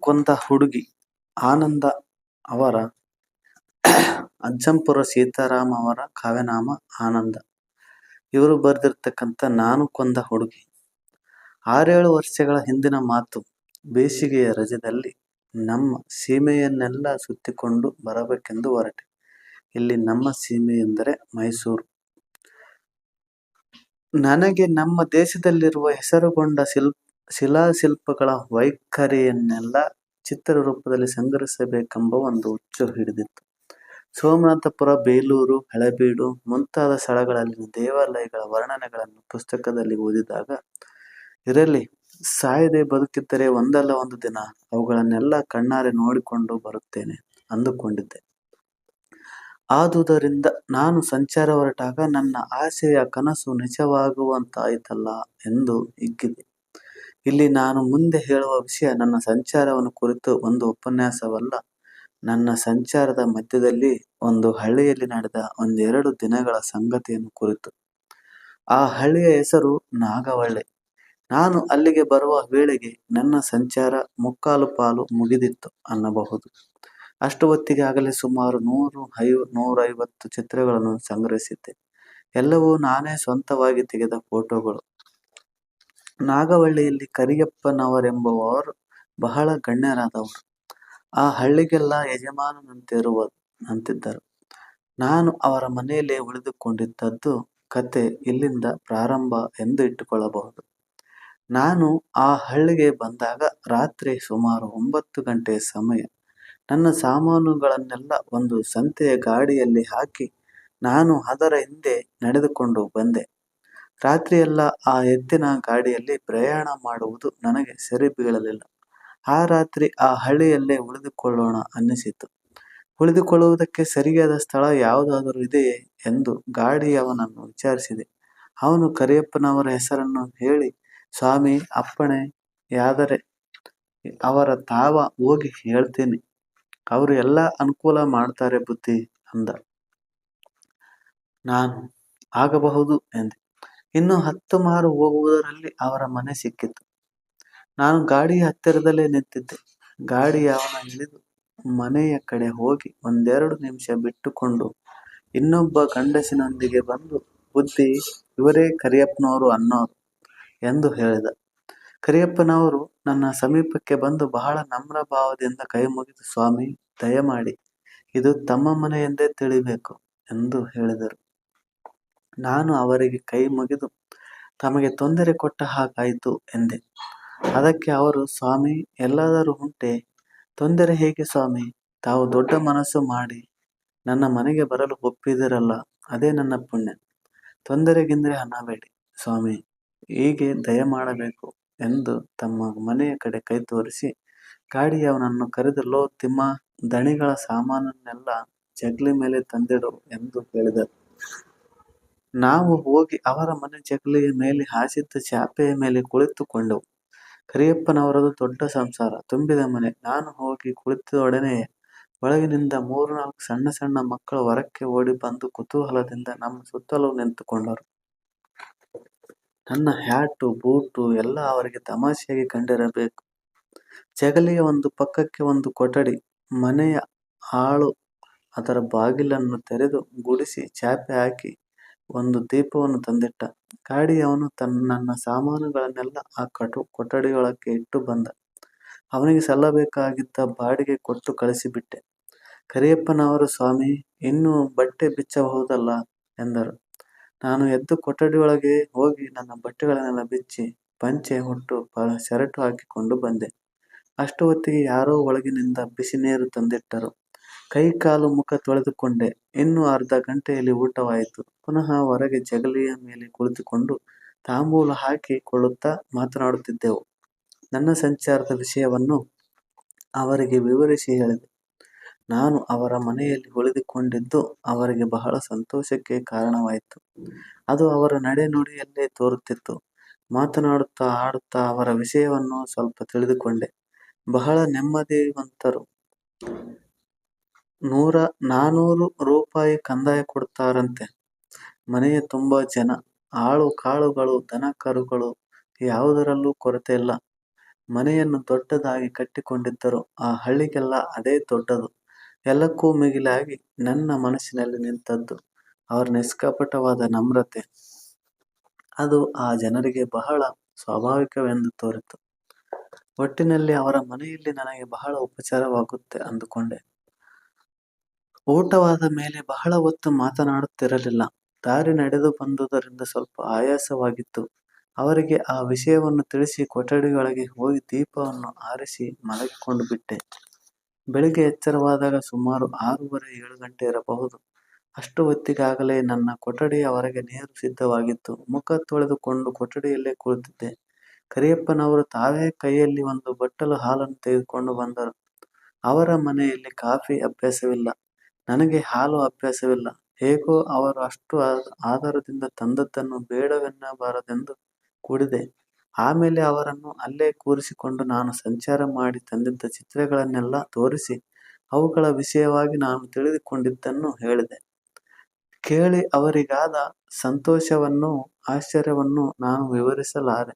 ಕೊಂದ ಹುಡುಗಿ ಆನಂದ ಅವರ ಅಜ್ಜಂಪುರ ಸೀತಾರಾಮ್ ಅವರ ಕಾವ್ಯನಾಮ ಆನಂದ. ಇವರು ಬರೆದಿರ್ತಕ್ಕಂಥ ನಾನು ಕೊಂದ ಹುಡುಗಿ. 6-7 ವರ್ಷಗಳ ಹಿಂದಿನ ಮಾತು. ಬೇಸಿಗೆಯ ರಜದಲ್ಲಿ ನಮ್ಮ ಸೀಮೆಯನ್ನೆಲ್ಲ ಸುತ್ತಿಕೊಂಡು ಬರಬೇಕೆಂದು ಹೊರಟೆ. ಇಲ್ಲಿ ನಮ್ಮ ಸೀಮೆ ಎಂದರೆ ಮೈಸೂರು. ನನಗೆ ನಮ್ಮ ದೇಶದಲ್ಲಿರುವ ಹೆಸರುಗೊಂಡ ಶಿಲಾಶಿಲ್ಪಗಳ ವೈಖರಿಯನ್ನೆಲ್ಲ ಚಿತ್ರರೂಪದಲ್ಲಿ ಸಂಗ್ರಹಿಸಬೇಕೆಂಬ ಒಂದು ಹುಚ್ಚು ಹಿಡಿದಿತ್ತು. ಸೋಮನಾಥಪುರ, ಬೇಲೂರು, ಹಳೇಬೀಡು ಮುಂತಾದ ಸ್ಥಳಗಳಲ್ಲಿನ ದೇವಾಲಯಗಳ ವರ್ಣನೆಗಳನ್ನು ಪುಸ್ತಕದಲ್ಲಿ ಓದಿದಾಗ, ಇರಲಿ, ಸಾಯದೆ ಬದುಕಿದ್ದರೆ ಒಂದಲ್ಲ ಒಂದು ದಿನ ಅವುಗಳನ್ನೆಲ್ಲ ಕಣ್ಣಾರೆ ನೋಡಿಕೊಂಡು ಬರುತ್ತೇನೆ ಅಂದುಕೊಂಡಿದ್ದೆ. ಆದುದರಿಂದ ನಾನು ಸಂಚಾರ ಹೊರಟಾಗ ನನ್ನ ಆಸೆಯ ಕನಸು ನಿಜವಾಗುವಂತಾಯಿತಲ್ಲ ಎಂದು ಹಿಗ್ಗಿದೆ. ಇಲ್ಲಿ ನಾನು ಮುಂದೆ ಹೇಳುವ ವಿಷಯ ನನ್ನ ಸಂಚಾರವನ್ನು ಕುರಿತು ಒಂದು ಉಪನ್ಯಾಸವಲ್ಲ. ನನ್ನ ಸಂಚಾರದ ಮಧ್ಯದಲ್ಲಿ ಒಂದು ಹಳ್ಳಿಯಲ್ಲಿ ನಡೆದ 1-2 ದಿನಗಳ ಸಂಗತಿಯನ್ನು ಕುರಿತು. ಆ ಹಳ್ಳಿಯ ಹೆಸರು ನಾಗವಳ್ಳಿ. ನಾನು ಅಲ್ಲಿಗೆ ಬರುವ ವೇಳೆಗೆ ನನ್ನ ಸಂಚಾರ ಮುಕ್ಕಾಲು ಪಾಲು ಮುಗಿದಿತ್ತು ಅನ್ನಬಹುದು. ಅಷ್ಟು ಹೊತ್ತಿಗೆ ಆಗಲೇ ಸುಮಾರು 100-150 ಚಿತ್ರಗಳನ್ನು ಸಂಗ್ರಹಿಸಿದ್ದೆ. ಎಲ್ಲವೂ ನಾನೇ ಸ್ವಂತವಾಗಿ ತೆಗೆದ ಫೋಟೋಗಳು. ನಾಗವಳ್ಳಿಯಲ್ಲಿ ಕರಿಯಪ್ಪನವರೆಂಬುವವರು ಬಹಳ ಗಣ್ಯರಾದವರು. ಆ ಹಳ್ಳಿಗೆಲ್ಲ ಯಜಮಾನನಂತಿದ್ದರು. ನಾನು ಅವರ ಮನೆಯಲ್ಲೇ ಉಳಿದುಕೊಂಡಿದ್ದದ್ದು ಕತೆ ಇಲ್ಲಿಂದ ಪ್ರಾರಂಭ ಎಂದು ಇಟ್ಟುಕೊಳ್ಳಬಹುದು. ನಾನು ಆ ಹಳ್ಳಿಗೆ ಬಂದಾಗ ರಾತ್ರಿ ಸುಮಾರು 9 ಗಂಟೆಯ ಸಮಯ. ನನ್ನ ಸಾಮಾನುಗಳನ್ನೆಲ್ಲ ಒಂದು ಸಂತೆಯ ಗಾಡಿಯಲ್ಲಿ ಹಾಕಿ ನಾನು ಅದರ ಹಿಂದೆ ನಡೆದುಕೊಂಡು ಬಂದೆ. ರಾತ್ರಿಯೆಲ್ಲ ಆ ಎತ್ತಿನ ಗಾಡಿಯಲ್ಲಿ ಪ್ರಯಾಣ ಮಾಡುವುದು ನನಗೆ ಸರಿ ಬೀಳಲಿಲ್ಲ. ಆ ರಾತ್ರಿ ಆ ಹಳ್ಳಿಯಲ್ಲೇ ಉಳಿದುಕೊಳ್ಳೋಣ ಅನ್ನಿಸಿತು. ಉಳಿದುಕೊಳ್ಳುವುದಕ್ಕೆ ಸರಿಯಾದ ಸ್ಥಳ ಯಾವುದಾದರೂ ಇದೆಯೇ ಎಂದು ಗಾಡಿಯವನನ್ನು ವಿಚಾರಿಸಿದೆ. ಅವನು ಕರಿಯಪ್ಪನವರ ಹೆಸರನ್ನು ಹೇಳಿ, ಸ್ವಾಮಿ ಅಪ್ಪಣೆಯಾದರೆ ಅವರ ತಾವ ಹೋಗಿ ಹೇಳ್ತೀನಿ, ಅವರು ಎಲ್ಲ ಅನುಕೂಲ ಮಾಡ್ತಾರೆ ಬುದ್ಧಿ ಅಂದ. ನಾನು ಆಗಬಹುದು ಎಂದೆ. ಇನ್ನು 10 ಮಾರು ಹೋಗುವುದರಲ್ಲಿ ಅವರ ಮನೆ ಸಿಕ್ಕಿತು. ನಾನು ಗಾಡಿಯ ಹತ್ತಿರದಲ್ಲೇ ನಿಂತಿದ್ದೆ. ಗಾಡಿಯವನ ಇಳಿದು ಮನೆಯ ಕಡೆ ಹೋಗಿ 1-2 ನಿಮಿಷ ಬಿಟ್ಟುಕೊಂಡು ಇನ್ನೊಬ್ಬ ಗಂಡಸಿನೊಂದಿಗೆ ಬಂದು, ಬುದ್ಧಿ, ಇವರೇ ಕರಿಯಪ್ಪನವರು ಅನ್ನೋರು ಎಂದು ಹೇಳಿದ. ಕರಿಯಪ್ಪನವರು ನನ್ನ ಸಮೀಪಕ್ಕೆ ಬಂದು ಬಹಳ ನಮ್ರ ಭಾವದಿಂದ ಕೈ ಮುಗಿದು, ಸ್ವಾಮಿ, ದಯಮಾಡಿ ಇದು ತಮ್ಮ ಮನೆ ಎಂದೇ ತಿಳಿಬೇಕು ಎಂದು ಹೇಳಿದರು. ನಾನು ಅವರಿಗೆ ಕೈ ಮುಗಿದು, ತಮಗೆ ತೊಂದರೆ ಕೊಟ್ಟ ಹಾಗಾಯಿತು ಎಂದೆ. ಅದಕ್ಕೆ ಅವರು, ಸ್ವಾಮಿ, ಎಲ್ಲಾದರೂ ಉಂಟೆ? ತೊಂದರೆ ಹೇಗೆ ಸ್ವಾಮಿ? ತಾವು ದೊಡ್ಡ ಮನಸ್ಸು ಮಾಡಿ ನನ್ನ ಮನೆಗೆ ಬರಲು ಒಪ್ಪಿದಿರಲ್ಲ, ಅದೇ ನನ್ನ ಪುಣ್ಯ. ತೊಂದರೆ ಗಿಂದರೆ ಅನ್ನಬೇಡಿ ಸ್ವಾಮಿ, ಹೀಗೆ ದಯ ಮಾಡಬೇಕು ಎಂದು ತಮ್ಮ ಮನೆಯ ಕಡೆ ಕೈ ತೋರಿಸಿ ಗಾಡಿಯವನನ್ನು ಕರೆದು, ಲೋ ತಿಮ್ಮ, ದಣಿಗಳ ಸಾಮಾನನ್ನೆಲ್ಲ ಜಗಲಿ ಮೇಲೆ ತಂದಿಡು ಎಂದು ಹೇಳಿದರು. ನಾವು ಹೋಗಿ ಅವರ ಮನೆ ಜಗಲಿಯ ಮೇಲೆ ಹಾಸಿದ್ದ ಚಾಪೆಯ ಮೇಲೆ ಕುಳಿತುಕೊಂಡೆವು. ಕರಿಯಪ್ಪನವರದು ದೊಡ್ಡ ಸಂಸಾರ, ತುಂಬಿದ ಮನೆ. ನಾನು ಹೋಗಿ ಕುಳಿತೊಡನೆಯೇ ಒಳಗಿನಿಂದ 3-4 ಸಣ್ಣ ಸಣ್ಣ ಮಕ್ಕಳು ಹೊರಕ್ಕೆ ಓಡಿ ಬಂದು ಕುತೂಹಲದಿಂದ ನಮ್ಮ ಸುತ್ತಲೂ ನಿಂತುಕೊಂಡರು. ನನ್ನ ಹ್ಯಾಟು, ಬೂಟು ಎಲ್ಲ ಅವರಿಗೆ ತಮಾಷೆಯಾಗಿ ಕಂಡಿರಬೇಕು. ಜಗಲಿಯ ಒಂದು ಪಕ್ಕಕ್ಕೆ ಒಂದು ಕೊಠಡಿ. ಮನೆಯ ಆಳು ಅದರ ಬಾಗಿಲನ್ನು ತೆರೆದು ಗುಡಿಸಿ ಚಾಪೆ ಹಾಕಿ ಒಂದು ದೀಪವನ್ನು ತಂದಿಟ್ಟ. ಗಾಡಿಯವನು ನನ್ನ ಸಾಮಾನುಗಳನ್ನೆಲ್ಲ ಆ ಕೊಠಡಿಯೊಳಕ್ಕೆ ಇಟ್ಟು ಬಂದ. ಅವನಿಗೆ ಸಲ್ಲಬೇಕಾಗಿದ್ದ ಬಾಡಿಗೆ ಕೊಟ್ಟು ಕಳಿಸಿಬಿಟ್ಟೆ. ಕರಿಯಪ್ಪನವರು, ಸ್ವಾಮಿ, ಇನ್ನೂ ಬಟ್ಟೆ ಬಿಚ್ಚಬಹುದಲ್ಲ ಎಂದರು. ನಾನು ಎದ್ದು ಕೊಠಡಿಯೊಳಗೆ ಹೋಗಿ ನನ್ನ ಬಟ್ಟೆಗಳನ್ನೆಲ್ಲ ಬಿಚ್ಚಿ ಪಂಚೆ ಹುಟ್ಟು ಶರಟು ಹಾಕಿಕೊಂಡು ಬಂದೆ. ಅಷ್ಟು ಹೊತ್ತಿಗೆ ಯಾರೋ ಒಳಗಿನಿಂದ ಬಿಸಿ ನೀರು ತಂದಿಟ್ಟರು. ಕೈ ಕಾಲು ಮುಖ ತೊಳೆದುಕೊಂಡೆ. ಇನ್ನು ಅರ್ಧ ಗಂಟೆಯಲ್ಲಿ ಊಟವಾಯಿತು. ಪುನಃ ಹೊರಗೆ ಜಗಲಿಯ ಮೇಲೆ ಕುಳಿತುಕೊಂಡು ತಾಂಬೂಲ ಹಾಕಿ ಕೊಳ್ಳುತ್ತಾ ಮಾತನಾಡುತ್ತಿದ್ದೆವು. ನನ್ನ ಸಂಚಾರದ ವಿಷಯವನ್ನು ಅವರಿಗೆ ವಿವರಿಸಿ ಹೇಳಿದೆ. ನಾನು ಅವರ ಮನೆಯಲ್ಲಿ ಉಳಿದುಕೊಂಡಿದ್ದು ಅವರಿಗೆ ಬಹಳ ಸಂತೋಷಕ್ಕೆ ಕಾರಣವಾಯಿತು. ಅದು ಅವರ ನಡೆನುಡಿಯಲ್ಲೇ ತೋರುತ್ತಿತ್ತು. ಮಾತನಾಡುತ್ತಾ ಆಡುತ್ತಾ ಅವರ ವಿಷಯವನ್ನು ಸ್ವಲ್ಪ ತಿಳಿದುಕೊಂಡೆ. ಬಹಳ ನೆಮ್ಮದಿವಂತರು. 100-400 ರೂಪಾಯಿ ಕಂದಾಯ ಕೊಡುತ್ತಾರಂತೆ. ಮನೆಯ ತುಂಬ ಜನ. ಆಳು ಕಾಳುಗಳು, ದನ ಕರುಗಳು ಯಾವುದರಲ್ಲೂ ಕೊರತೆ ಇಲ್ಲ. ಮನೆಯನ್ನು ದೊಡ್ಡದಾಗಿ ಕಟ್ಟಿಕೊಂಡಿದ್ದರು. ಆ ಹಳ್ಳಿಗೆಲ್ಲ ಅದೇ ದೊಡ್ಡದು. ಎಲ್ಲಕ್ಕೂ ಮಿಗಿಲಾಗಿ ನನ್ನ ಮನಸ್ಸಿನಲ್ಲಿ ನಿಂತದ್ದು ಅವರ ನಿಷ್ಕಪಟವಾದ ನಮ್ರತೆ. ಅದು ಆ ಜನರಿಗೆ ಬಹಳ ಸ್ವಾಭಾವಿಕವೆಂದು ತೋರಿತು. ಒಟ್ಟಿನಲ್ಲಿ ಅವರ ಮನೆಯಲ್ಲಿ ನನಗೆ ಬಹಳ ಉಪಚಾರವಾಗುತ್ತೆ ಅಂದುಕೊಂಡೆ. ಊಟವಾದ ಮೇಲೆ ಬಹಳ ಹೊತ್ತು ಮಾತನಾಡುತ್ತಿರಲಿಲ್ಲ. ದಾರಿ ನಡೆದು ಬಂದುದರಿಂದ ಸ್ವಲ್ಪ ಆಯಾಸವಾಗಿತ್ತು. ಅವರಿಗೆ ಆ ವಿಷಯವನ್ನು ತಿಳಿಸಿ ಕೊಠಡಿಯೊಳಗೆ ಹೋಗಿ ದೀಪವನ್ನು ಆರಿಸಿ ಮಲಗಿಕೊಂಡು ಬಿಟ್ಟೆ. ಬೆಳಿಗ್ಗೆ ಎಚ್ಚರವಾದಾಗ ಸುಮಾರು 6:30 7 ಗಂಟೆ ಇರಬಹುದು. ಅಷ್ಟು ಹೊತ್ತಿಗಾಗಲೇ ನನ್ನ ಕೊಠಡಿಯ ಹೊರಗೆ ನೀರು ಸಿದ್ಧವಾಗಿತ್ತು. ಮುಖ ತೊಳೆದುಕೊಂಡು ಕೊಠಡಿಯಲ್ಲೇ ಕುಳಿತಿದ್ದೆ. ಕರಿಯಪ್ಪನವರು ತಾವೇ ಕೈಯಲ್ಲಿ ಒಂದು ಬಟ್ಟಲು ಹಾಲನ್ನು ತೆಗೆದುಕೊಂಡು ಬಂದರು. ಅವರ ಮನೆಯಲ್ಲಿ ಕಾಫಿ ಅಭ್ಯಾಸವಿಲ್ಲ. ನನಗೆ ಹಾಲು ಅಭ್ಯಾಸವಿಲ್ಲ. ಹೇಗೋ ಅವರು ಅಷ್ಟು ಆದರದಿಂದ ತಂದದ್ದನ್ನು ಬೇಡವೆನ್ನಬಾರದೆಂದು ಕುಡಿದೆ. ಆಮೇಲೆ ಅವರನ್ನು ಅಲ್ಲೇ ಕೂರಿಸಿಕೊಂಡು ನಾನು ಸಂಚಾರ ಮಾಡಿ ತಂದಿದ್ದ ಚಿತ್ರಗಳನ್ನೆಲ್ಲ ತೋರಿಸಿ ಅವುಗಳ ವಿಷಯವಾಗಿ ನಾನು ತಿಳಿದುಕೊಂಡಿದ್ದನ್ನು ಹೇಳಿದೆ. ಕೇಳಿ ಅವರಿಗಾದ ಸಂತೋಷವನ್ನೂ ಆಶ್ಚರ್ಯವನ್ನೂ ನಾನು ವಿವರಿಸಲಾರೆ.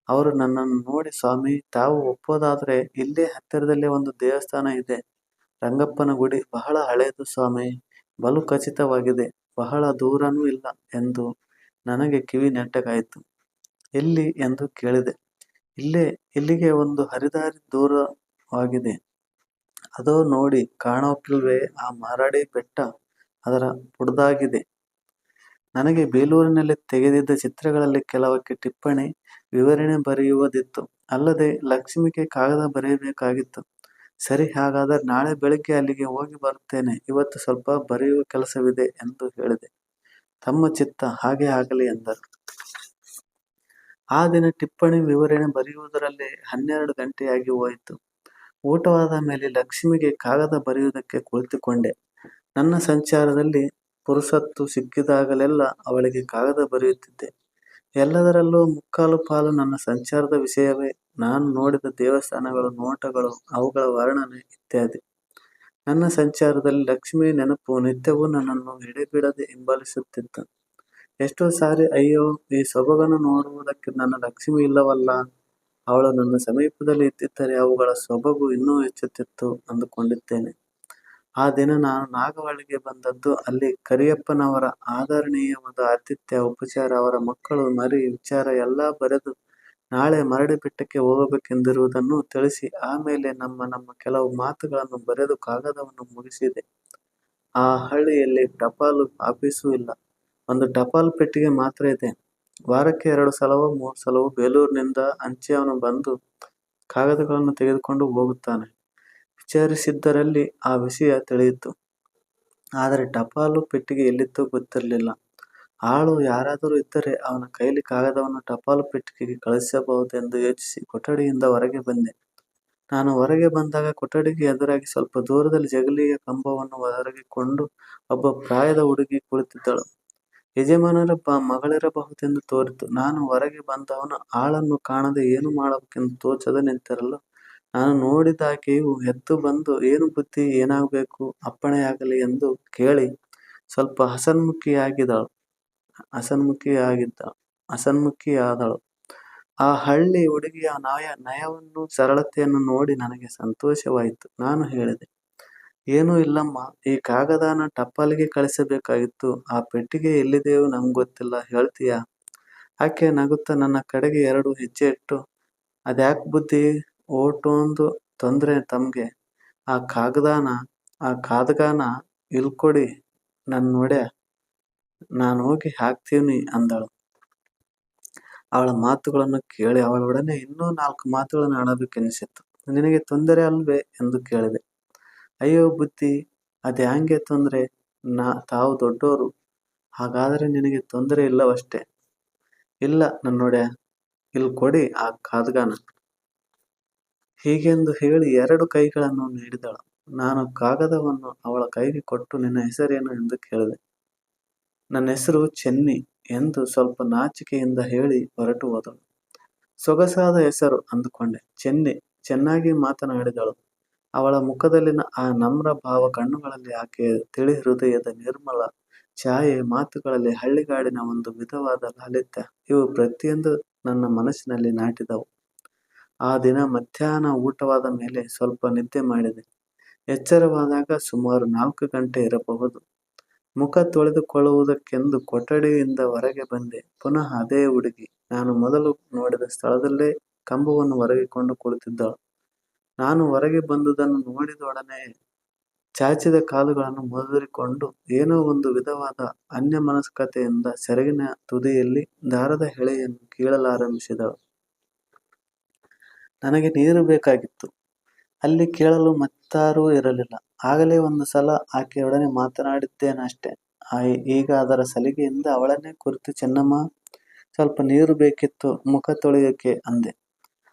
ಅವರು ನನ್ನನ್ನು ನೋಡಿ, ಸ್ವಾಮಿ, ತಾವು ಒಪ್ಪೋದಾದ್ರೆ ಇಲ್ಲೇ ಹತ್ತಿರದಲ್ಲೇ ಒಂದು ದೇವಸ್ಥಾನ ಇದೆ. ರಂಗಪ್ಪನ ಗುಡಿ. ಬಹಳ ಹಳೆಯದು ಸ್ವಾಮಿ. ಬಲು ಖಚಿತವಾಗಿದೆ. ಬಹಳ ದೂರನೂ ಇಲ್ಲ ಎಂದು ನನಗೆ ಕಿವಿ ನೆಟ್ಟಗಾಯಿತು. ಎಲ್ಲಿ ಎಂದು ಕೇಳಿದೆ. ಇಲ್ಲೇ, ಇಲ್ಲಿಗೆ ಒಂದು ಹರಿದಾರಿ ದೂರವಾಗಿದೆ. ಅದೋ ನೋಡಿ ಕಾಣೋಕಿಲ್ವೇ ಆ ಮಾರಾಡಿ ಬೆಟ್ಟ, ಅದರ ಪುಡ್ದಾಗಿದೆ. ನನಗೆ ಬೇಲೂರಿನಲ್ಲಿ ತೆಗೆದಿದ್ದ ಚಿತ್ರಗಳಲ್ಲಿ ಕೆಲವಕ್ಕೆ ಟಿಪ್ಪಣಿ, ವಿವರಣೆ ಬರೆಯುವುದಿತ್ತು. ಅಲ್ಲದೆ ಲಕ್ಷ್ಮಿಗೆ ಕಾಗದ ಬರೆಯಬೇಕಾಗಿತ್ತು. ಸರಿ, ಹಾಗಾದರೆ ನಾಳೆ ಬೆಳಿಗ್ಗೆ ಅಲ್ಲಿಗೆ ಹೋಗಿ ಬರುತ್ತೇನೆ. ಇವತ್ತು ಸ್ವಲ್ಪ ಬರೆಯುವ ಕೆಲಸವಿದೆ ಎಂದು ಹೇಳಿದೆ. ತಮ್ಮ ಚಿತ್ತ, ಹಾಗೆ ಆಗಲಿ ಎಂದರು. ಆ ದಿನ ಟಿಪ್ಪಣಿ ವಿವರಣೆ ಬರೆಯುವುದರಲ್ಲೇ 12 ಗಂಟೆಯಾಗಿ ಹೋಯಿತು. ಊಟವಾದ ಮೇಲೆ ಲಕ್ಷ್ಮಿಗೆ ಕಾಗದ ಬರೆಯುವುದಕ್ಕೆ ಕುಳಿತುಕೊಂಡೆ. ನನ್ನ ಸಂಚಾರದಲ್ಲಿ ಪುರುಸೊತ್ತು ಸಿಕ್ಕಿದಾಗಲೆಲ್ಲ ಅವಳಿಗೆ ಕಾಗದ ಬರೆಯುತ್ತಿದ್ದೆ. ಎಲ್ಲದರಲ್ಲೂ ಮುಕ್ಕಾಲು ಪಾಲು ನನ್ನ ಸಂಚಾರದ ವಿಷಯವೇ. ನಾನು ನೋಡಿದ ದೇವಸ್ಥಾನಗಳು, ನೋಟಗಳು, ಅವುಗಳ ವರ್ಣನೆ ಇತ್ಯಾದಿ. ನನ್ನ ಸಂಚಾರದಲ್ಲಿ ಲಕ್ಷ್ಮಿಯ ನೆನಪು ನಿತ್ಯವೂ ನನ್ನನ್ನು ಎಡೆಬಿಡದೆ ಹಿಂಬಾಲಿಸುತ್ತಿತ್ತು. ಎಷ್ಟೋ ಸಾರಿ, ಅಯ್ಯೋ, ಈ ಸೊಬಗನ್ನು ನೋಡುವುದಕ್ಕೆ ನನ್ನ ಲಕ್ಷ್ಮಿ ಇಲ್ಲವಲ್ಲ, ಅವಳು ನನ್ನ ಸಮೀಪದಲ್ಲಿ ಇದ್ದಿದ್ದರೆ ಅವುಗಳ ಸೊಬಗು ಇನ್ನೂ ಹೆಚ್ಚುತ್ತಿತ್ತು ಅಂದುಕೊಂಡಿದ್ದೇನೆ. ಆ ದಿನ ನಾನು ನಾಗವಳ್ಳಿಗೆ ಬಂದದ್ದು ಅಲ್ಲಿ ಕರಿಯಪ್ಪನವರ ಆದರಣೀಯವಾದ ಆತಿಥ್ಯ, ಉಪಚಾರ, ಅವರ ಮಕ್ಕಳು ಮರಿ ವಿಚಾರ ಎಲ್ಲ ಬರೆದು ನಾಳೆ ಮರಡಿ ಬೆಟ್ಟಕ್ಕೆ ಹೋಗಬೇಕೆಂದಿರುವುದನ್ನು ತಿಳಿಸಿ, ಆಮೇಲೆ ನಮ್ಮ ಕೆಲವು ಮಾತುಗಳನ್ನು ಬರೆದು ಕಾಗದವನ್ನು ಮುಗಿಸಿದೆ. ಆ ಹಳ್ಳಿಯಲ್ಲಿ ಟಪಾಲು ಆಫೀಸೂ ಇಲ್ಲ. ಒಂದು ಟಪಾಲು ಪೆಟ್ಟಿಗೆ ಮಾತ್ರ ಇದೆ. ವಾರಕ್ಕೆ 2 ಸಲವೋ 3 ಸಲವೋ ಬೇಲೂರಿನಿಂದ ಅಂಚೆಯವನು ಬಂದು ಕಾಗದಗಳನ್ನು ತೆಗೆದುಕೊಂಡು ಹೋಗುತ್ತಾನೆ. ವಿಚಾರಿಸಿದ್ದರಲ್ಲಿ ಆ ವಿಷಯ ತಿಳಿಯಿತು. ಆದರೆ ಟಪಾಲು ಪೆಟ್ಟಿಗೆ ಎಲ್ಲಿತ್ತೋ ಗೊತ್ತಿರಲಿಲ್ಲ. ಆಳು ಯಾರಾದರೂ ಇದ್ದರೆ ಅವನ ಕೈಲಿ ಕಾಗದವನ್ನು ಟಪಾಲು ಪೆಟ್ಟಿಗೆಗೆ ಕಳಿಸಬಹುದೆಂದು ಯೋಚಿಸಿ ಕೊಠಡಿಯಿಂದ ಹೊರಗೆ ಬಂದೆ. ನಾನು ಹೊರಗೆ ಬಂದಾಗ ಕೊಠಡಿಗೆ ಎದುರಾಗಿ ಸ್ವಲ್ಪ ದೂರದಲ್ಲಿ ಜಗಲಿಯ ಕಂಬವನ್ನು ಹೊರಗಿಕೊಂಡು ಒಬ್ಬ ಪ್ರಾಯದ ಹುಡುಗಿ ಕುಳಿತಿದ್ದಳು. ಯಜಮಾನರ ಮಗಳಿರಬಹುದೆಂದು ತೋರಿತು. ನಾನು ಹೊರಗೆ ಬಂದವನು ಆಳನ್ನು ಕಾಣದೆ ಏನು ಮಾಡಬೇಕೆಂದು ತೋಚದೆ ನಿಂತಿರಲು ನಾನು ನೋಡಿದಾಕೆಯು ಎದ್ದು ಬಂದು, ಏನು ಬುದ್ಧಿ, ಏನಾಗಬೇಕು, ಅಪ್ಪಣೆಯಾಗಲಿ ಎಂದು ಕೇಳಿ ಸ್ವಲ್ಪ ಹಸನ್ಮುಖಿಯಾದಳು. ಆ ಹಳ್ಳಿ ಹುಡುಗಿಯ ನಯವನ್ನು ಸರಳತೆಯನ್ನು ನೋಡಿ ನನಗೆ ಸಂತೋಷವಾಯಿತು. ನಾನು ಹೇಳಿದೆ, ಏನೂ ಇಲ್ಲಮ್ಮ, ಈ ಕಾಗದನ ಟಪಾಲಿಗೆ ಕಳಿಸಬೇಕಾಗಿತ್ತು. ಆ ಪೆಟ್ಟಿಗೆ ಎಲ್ಲಿದೆಯೋ ಗೊತ್ತಿಲ್ಲ, ಹೇಳ್ತೀಯಾ? ಆಕೆ ನಗುತ್ತಾ ನನ್ನ ಕಡೆಗೆ 2 ಹೆಜ್ಜೆ ಇಟ್ಟು, ಅದ್ಯಾಕ್ ಬುದ್ಧಿ, ಓಟೊಂದು ತೊಂದ್ರೆ ತಮ್ಗೆ. ಆ ಕಾಗದಾನ ಇಲ್ಕೊಡಿ ನನ್ನೊಡೆ, ನಾನೋಗಿ ಹಾಕ್ತೀನಿ ಅಂದಳು. ಅವಳ ಮಾತುಗಳನ್ನು ಕೇಳಿ ಅವಳೊಡನೆ ಇನ್ನೂ 4 ಮಾತುಗಳನ್ನು ಆಡಬೇಕೆನಿಸಿತು. ನಿನಗೆ ತೊಂದರೆ ಅಲ್ವೇ ಎಂದು ಕೇಳಿದೆ. ಅಯ್ಯೋ ಬುದ್ಧಿ, ಅದ್ಯಾಂಗೆ ತೊಂದ್ರೆ, ತಾವು ದೊಡ್ಡೋರು, ಹಾಗಾದರೆ ನಿನಗೆ ತೊಂದರೆ ಇಲ್ಲವಷ್ಟೇ. ಇಲ್ಲ ನನ್ನೊಡೆ, ಇಲ್ ಕೊಡಿ ಆ ಕಾಗದಾನ. ಹೀಗೆಂದು ಹೇಳಿ 2 ಕೈಗಳನ್ನು ನೀಡಿದಳು. ನಾನು ಕಾಗದವನ್ನು ಅವಳ ಕೈಗೆ ಕೊಟ್ಟು, ನಿನ್ನ ಹೆಸರೇನು ಎಂದು ಕೇಳಿದೆ. ನನ್ನ ಹೆಸರು ಚೆನ್ನಿ ಎಂದು ಸ್ವಲ್ಪ ನಾಚಿಕೆಯಿಂದ ಹೇಳಿ ಹೊರಟು ಹೋದಳು. ಸೊಗಸಾದ ಹೆಸರು ಅಂದುಕೊಂಡೆ. ಚೆನ್ನಿ. ಚೆನ್ನಾಗಿ ಮಾತನಾಡಿದಳು. ಅವಳ ಮುಖದಲ್ಲಿನ ಆ ನಮ್ರ ಭಾವ, ಕಣ್ಣುಗಳಲ್ಲಿ ಆಕೆಯ ತಿಳಿ ಹೃದಯದ ನಿರ್ಮಲ ಛಾಯೆ, ಮಾತುಗಳಲ್ಲಿ ಹಳ್ಳಿಗಾಡಿನ ಒಂದು ವಿಧವಾದ ಲಾಲಿತ್ಯ, ಇವು ಪ್ರತಿಯೊಂದು ನನ್ನ ಮನಸ್ಸಿನಲ್ಲಿ ನಾಟಿದವು. ಆ ದಿನ ಮಧ್ಯಾಹ್ನ ಊಟವಾದ ಮೇಲೆ ಸ್ವಲ್ಪ ನಿದ್ದೆ ಮಾಡಿದೆ. ಎಚ್ಚರವಾದಾಗ ಸುಮಾರು 4 ಗಂಟೆ ಇರಬಹುದು. ಮುಖ ತೊಳೆದುಕೊಳ್ಳುವುದಕ್ಕೆಂದು ಕೊಠಡಿಯಿಂದ ಹೊರಗೆ ಬಂದೆ. ಪುನಃ ಅದೇ ಹುಡುಗಿ. ನಾನು ಮೊದಲು ನೋಡಿದ ಸ್ಥಳದಲ್ಲೇ ಕಂಬವನ್ನು ಹೊರಗಿಕೊಂಡು ಕುಳಿತಿದ್ದಳು. ನಾನು ಹೊರಗೆ ಬಂದುದನ್ನು ನೋಡಿದೊಡನೆ ಚಾಚಿದ ಕಾಲುಗಳನ್ನು ಮುದುರಿಕೊಂಡು ಏನೋ ಒಂದು ವಿಧವಾದ ಅನ್ಯಮನಸ್ಕತೆಯಿಂದ ಸೆರಗಿನ ತುದಿಯಲ್ಲಿ ದಾರದ ಎಳೆಯನ್ನು ಕೀಳಲಾರಂಭಿಸಿದಳು. ನನಗೆ ನೀರು ಬೇಕಾಗಿತ್ತು. ಅಲ್ಲಿ ಕೇಳಲು ಮತ್ತಾರೂ ಇರಲಿಲ್ಲ. ಆಗಲೇ ಒಂದು ಸಲ ಆಕೆಯೊಡನೆ ಮಾತನಾಡಿದ್ದೇನಷ್ಟೆ. ಈಗ ಅದರ ಸಲಿಗೆಯಿಂದ ಅವಳನ್ನೇ ಕುರಿತು, ಚೆನ್ನಮ್ಮ, ಸ್ವಲ್ಪ ನೀರು ಬೇಕಿತ್ತು ಮುಖ ತೊಳೆಯೋಕೆ ಅಂದೆ.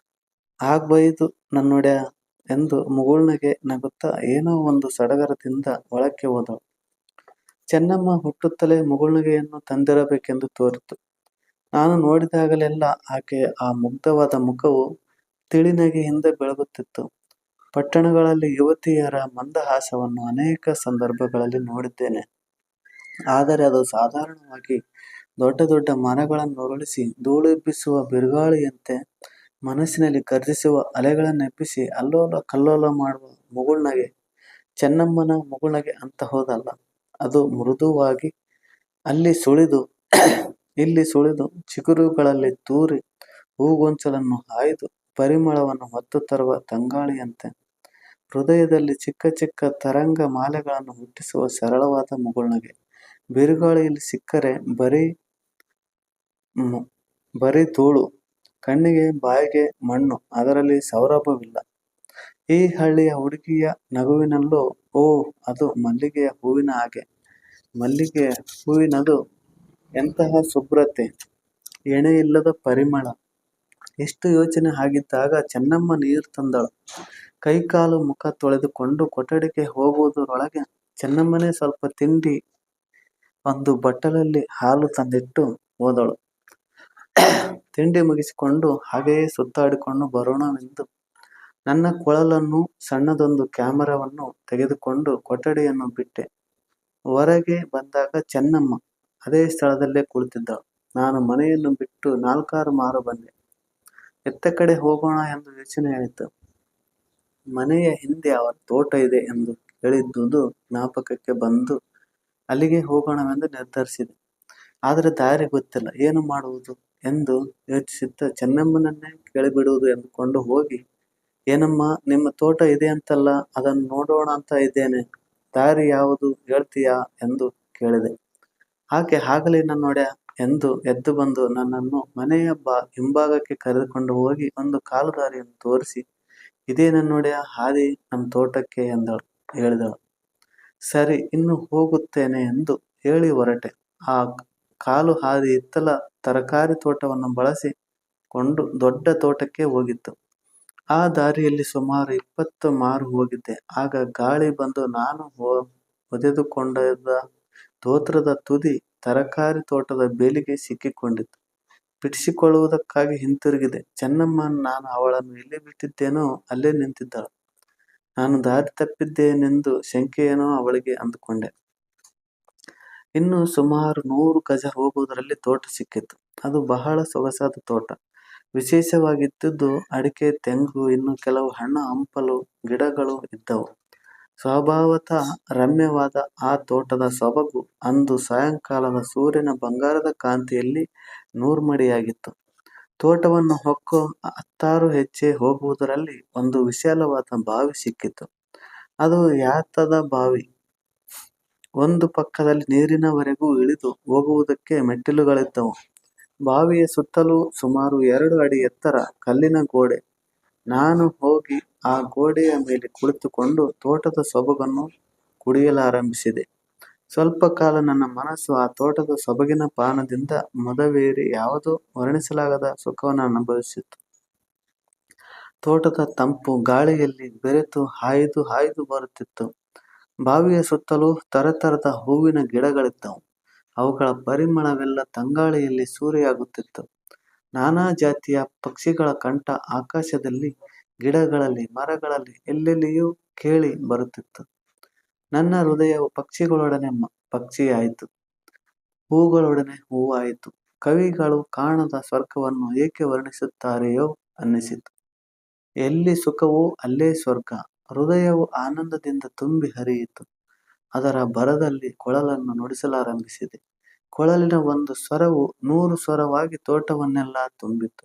ಆಗ್ಬೈದು ನನ್ನೊಡೆ ಎಂದು ಮುಗುಳ್ನಗೆ ನಗುತ್ತಾ ಏನೋ ಒಂದು ಸಡಗರದಿಂದ ಒಳಕ್ಕೆ ಹೋದಳು. ಚೆನ್ನಮ್ಮ ಹುಟ್ಟುತ್ತಲೇ ಮುಗುಳ್ನಗೆಯನ್ನು ತಂದಿರಬೇಕೆಂದು ತೋರಿತು. ನಾನು ನೋಡಿದಾಗಲೆಲ್ಲ ಆಕೆಯ ಆ ಮುಗ್ಧವಾದ ಮುಖವು ತಿಳಿನಗೆಯಿಂದ ಬೆಳಗುತ್ತಿತ್ತು. ಪಟ್ಟಣಗಳಲ್ಲಿ ಯುವತಿಯರ ಮಂದಹಾಸವನ್ನು ಅನೇಕ ಸಂದರ್ಭಗಳಲ್ಲಿ ನೋಡಿದ್ದೇನೆ. ಆದರೆ ಅದು ಸಾಧಾರಣವಾಗಿ ದೊಡ್ಡ ದೊಡ್ಡ ಮರಗಳನ್ನುರುಳಿಸಿ ಧೂಳೆಬ್ಬಿಸುವ ಬಿರುಗಾಳಿಯಂತೆ ಮನಸ್ಸಿನಲ್ಲಿ ಗರ್ಜಿಸುವ ಅಲೆಗಳನ್ನೆಬ್ಬಿಸಿ ಅಲ್ಲೋಲ ಕಲ್ಲೋಲ ಮಾಡುವ ಮುಗುಳ್ನಗೆ. ಚೆನ್ನಮ್ಮನ ಮುಗುಳ್ನಗೆ ಅಂತಹದಲ್ಲ. ಅದು ಮೃದುವಾಗಿ ಅಲ್ಲಿ ಸುಳಿದು ಇಲ್ಲಿ ಸುಳಿದು ಚಿಗುರುಗಳಲ್ಲಿ ತೂರಿ ಹೂಗೊಂಚಲನ್ನು ಹಾಯ್ದು ಪರಿಮಳವನ್ನು ಹೊತ್ತು ತರುವ ತಂಗಾಳಿಯಂತೆ ಹೃದಯದಲ್ಲಿ ಚಿಕ್ಕ ಚಿಕ್ಕ ತರಂಗ ಮಾಲೆಗಳನ್ನು ಹುಟ್ಟಿಸುವ ಸರಳವಾದ ಮುಗುಳ್ನಗೆ. ಬಿರುಗಾಳಿಯಲ್ಲಿ ಸಿಕ್ಕರೆ ಬರೀ ಧೂಳು, ಕಣ್ಣಿಗೆ ಬಾಯಿಗೆ ಮಣ್ಣು, ಅದರಲ್ಲಿ ಸೌರಭವಿಲ್ಲ. ಈ ಹಳ್ಳಿಯ ಹುಡುಗಿಯ ನಗುವಿನಲ್ಲೋ ಓ, ಅದು ಮಲ್ಲಿಗೆಯ ಹೂವಿನ ಹಾಗೆ. ಮಲ್ಲಿಗೆಯ ಹೂವಿನದು ಎಂತಹ ಶುಭ್ರತೆ, ಎಣೆಯಿಲ್ಲದ ಪರಿಮಳ. ಎಷ್ಟು ಯೋಚನೆ ಆಗಿದ್ದಾಗ ಚೆನ್ನಮ್ಮ ನೀರು ತಂದಳು. ಕೈಕಾಲು ಮುಖ ತೊಳೆದುಕೊಂಡು ಕೊಠಡಿಗೆ ಹೋಗುವುದರೊಳಗೆ ಚೆನ್ನಮ್ಮನೇ ಸ್ವಲ್ಪ ತಿಂಡಿ ಒಂದು ಬಟ್ಟಲಲ್ಲಿ ಹಾಲು ತಂದಿಟ್ಟು ಹೋದಳು. ತಿಂಡಿ ಮುಗಿಸಿಕೊಂಡು ಹಾಗೆಯೇ ಸುತ್ತಾಡಿಕೊಂಡು ಬರೋಣವೆಂದು ನನ್ನ ಕೊಳಲನ್ನು ಸಣ್ಣದೊಂದು ಕ್ಯಾಮರಾವನ್ನು ತೆಗೆದುಕೊಂಡು ಕೊಠಡಿಯನ್ನು ಬಿಟ್ಟೆ. ಹೊರಗೆ ಬಂದಾಗ ಚೆನ್ನಮ್ಮ ಅದೇ ಸ್ಥಳದಲ್ಲೇ ಕುಳಿತಿದ್ದಳು. ನಾನು ಮನೆಯನ್ನು ಬಿಟ್ಟು 4-6 ಮಾರು ಬಂದೆ. ಎತ್ತ ಕಡೆ ಹೋಗೋಣ ಎಂದು ಯೋಚನೆ ಆಯಿತು. ಮನೆಯ ಹಿಂದೆ ಅವರ ತೋಟ ಇದೆ ಎಂದು ಕೇಳಿದ್ದುದು ಜ್ಞಾಪಕಕ್ಕೆ ಬಂದು ಅಲ್ಲಿಗೆ ಹೋಗೋಣವೆಂದು ನಿರ್ಧರಿಸಿದೆ. ಆದರೆ ದಾರಿ ಗೊತ್ತಿಲ್ಲ, ಏನು ಮಾಡುವುದು ಎಂದು ಯೋಚಿಸುತ್ತಾ ಚೆನ್ನಮ್ಮನನ್ನೇ ಕೇಳಿಬಿಡುವುದು ಎಂದುಕೊಂಡು ಹೋಗಿ, ಏನಮ್ಮ, ನಿಮ್ಮ ತೋಟ ಇದೆ ಅಂತಲ್ಲ, ಅದನ್ನು ನೋಡೋಣ ಅಂತ ಇದ್ದೇನೆ, ದಾರಿ ಯಾವುದು ಹೇಳ್ತೀಯಾ ಎಂದು ಕೇಳಿದೆ. ಆಕೆ ಆಗಲಿ ನನ್ನೊಡೆ ಎಂದು ಎದ್ದು ಬಂದು ನನ್ನನ್ನು ಮನೆಯ ಹಿಂಭಾಗಕ್ಕೆ ಕರೆದುಕೊಂಡು ಹೋಗಿ ಒಂದು ಕಾಲು ದಾರಿಯನ್ನು ತೋರಿಸಿ, ಇದೇ ನನ್ನೊಡೆಯ ಹಾದಿ ನಮ್ಮ ತೋಟಕ್ಕೆ ಎಂದಳು ಹೇಳಿದಳು. ಸರಿ, ಇನ್ನು ಹೋಗುತ್ತೇನೆ ಎಂದು ಹೇಳಿ ಹೊರಟೆ. ಆ ಕಾಲು ಹಾದಿ ಹಿತ್ತಲ ತರಕಾರಿ ತೋಟವನ್ನು ಬಳಸಿಕೊಂಡು ದೊಡ್ಡ ತೋಟಕ್ಕೆ ಹೋಗಿತ್ತು. ಆ ದಾರಿಯಲ್ಲಿ ಸುಮಾರು 20 ಮಾರು ಹೋಗಿದ್ದೆ. ಆಗ ಗಾಳಿ ಬಂದು ನಾನು ಹೊದೆದುಕೊಂಡಿದ್ದ ಧೋತ್ರದ ತುದಿ ತರಕಾರಿ ತೋಟದ ಬೇಲಿಗೆ ಸಿಕ್ಕಿಕೊಂಡಿತ್ತು. ಬಿಡಿಸಿಕೊಳ್ಳುವುದಕ್ಕಾಗಿ ಹಿಂತಿರುಗಿದೆ. ಚೆನ್ನಮ್ಮ ನಾನು ಅವಳನ್ನು ಎಲ್ಲಿ ಬಿಟ್ಟಿದ್ದೇನೋ ಅಲ್ಲೇ ನಿಂತಿದ್ದಳು. ನಾನು ದಾರಿ ತಪ್ಪಿದ್ದೇನೆಂದು ಶಂಕೆಯೇನೋ ಅವಳಿಗೆ ಅಂದುಕೊಂಡೆ. ಇನ್ನು ಸುಮಾರು 100 ಗಜ ಹೋಗುವುದರಲ್ಲಿ ತೋಟ ಸಿಕ್ಕಿತು. ಅದು ಬಹಳ ಸೊಗಸಾದ ತೋಟ. ವಿಶೇಷವಾಗಿದ್ದುದು ಅಡಿಕೆ, ತೆಂಗು, ಇನ್ನು ಕೆಲವು ಹಣ್ಣು ಹಂಪಲು ಗಿಡಗಳು ಇದ್ದವು. ಸ್ವಭಾವತಃ ರಮ್ಯವಾದ ಆ ತೋಟದ ಸೊಬಗು ಅಂದು ಸಾಯಂಕಾಲದ ಸೂರ್ಯನ ಬಂಗಾರದ ಕಾಂತಿಯಲ್ಲಿ ನೂರ್ಮಡಿಯಾಗಿತ್ತು. ತೋಟವನ್ನು ಹೊಕ್ಕು 10 ಹೆಜ್ಜೆ ಹೋಗುವುದರಲ್ಲಿ ಒಂದು ವಿಶಾಲವಾದ ಬಾವಿ ಸಿಕ್ಕಿತು. ಅದು ಯಾತದ ಬಾವಿ. ಒಂದು ಪಕ್ಕದಲ್ಲಿ ನೀರಿನವರೆಗೂ ಇಳಿದು ಹೋಗುವುದಕ್ಕೆ ಮೆಟ್ಟಿಲುಗಳಿದ್ದವು. ಬಾವಿಯ ಸುತ್ತಲೂ ಸುಮಾರು 2 ಅಡಿ ಎತ್ತರ ಕಲ್ಲಿನ ಗೋಡೆ. ನಾನು ಹೋಗಿ ಆ ಗೋಡೆಯ ಮೇಲೆ ಕುಳಿತುಕೊಂಡು ತೋಟದ ಸೊಬಗನ್ನು ಕುಡಿಯಲಾರಂಭಿಸಿದೆ. ಸ್ವಲ್ಪ ಕಾಲ ನನ್ನ ಮನಸ್ಸು ಆ ತೋಟದ ಸೊಬಗಿನ ಪಾನದಿಂದ ಮದವೇರಿ ಯಾವುದೋ ವರ್ಣಿಸಲಾಗದ ಸುಖವನ್ನು ಅನುಭವಿಸಿತು. ತೋಟದ ತಂಪು ಗಾಳಿಯಲ್ಲಿ ಬೆರೆತು ಹಾಯ್ದು ಹಾಯ್ದು ಬರುತ್ತಿತ್ತು. ಬಾವಿಯ ಸುತ್ತಲೂ ತರತರದ ಹೂವಿನ ಗಿಡಗಳಿದ್ದವು. ಅವುಗಳ ಪರಿಮಳವೆಲ್ಲ ತಂಗಾಳಿಯಲ್ಲಿ ಸೂರೆಯಾಗುತ್ತಿತ್ತು. ನಾನಾ ಜಾತಿಯ ಪಕ್ಷಿಗಳ ಕಂಠ ಆಕಾಶದಲ್ಲಿ, ಗಿಡಗಳಲ್ಲಿ, ಮರಗಳಲ್ಲಿ ಎಲ್ಲೆಲ್ಲಿಯೂ ಕೇಳಿ ಬರುತ್ತಿತ್ತು. ನನ್ನ ಹೃದಯವು ಪಕ್ಷಿಗಳೊಡನೆ ಪಕ್ಷಿಯಾಯಿತು, ಹೂಗಳೊಡನೆ ಹೂವಾಯಿತು. ಕವಿಗಳು ಕಾಣದ ಸ್ವರ್ಗವನ್ನು ಏಕೆ ವರ್ಣಿಸುತ್ತಾರೆಯೋ ಅನ್ನಿಸಿತು. ಎಲ್ಲಿ ಸುಖವೋ ಅಲ್ಲೇ ಸ್ವರ್ಗ. ಹೃದಯವು ಆನಂದದಿಂದ ತುಂಬಿ ಹರಿಯಿತು. ಅದರ ಭರದಲ್ಲಿ ಕೊಳಲನ್ನು ನುಡಿಸಲಾರಂಭಿಸಿದೆ. ಕೊಳಲಿನ ಒಂದು ಸ್ವರವು 100 ಸ್ವರವಾಗಿ ತೋಟವನ್ನೆಲ್ಲ ತುಂಬಿತು.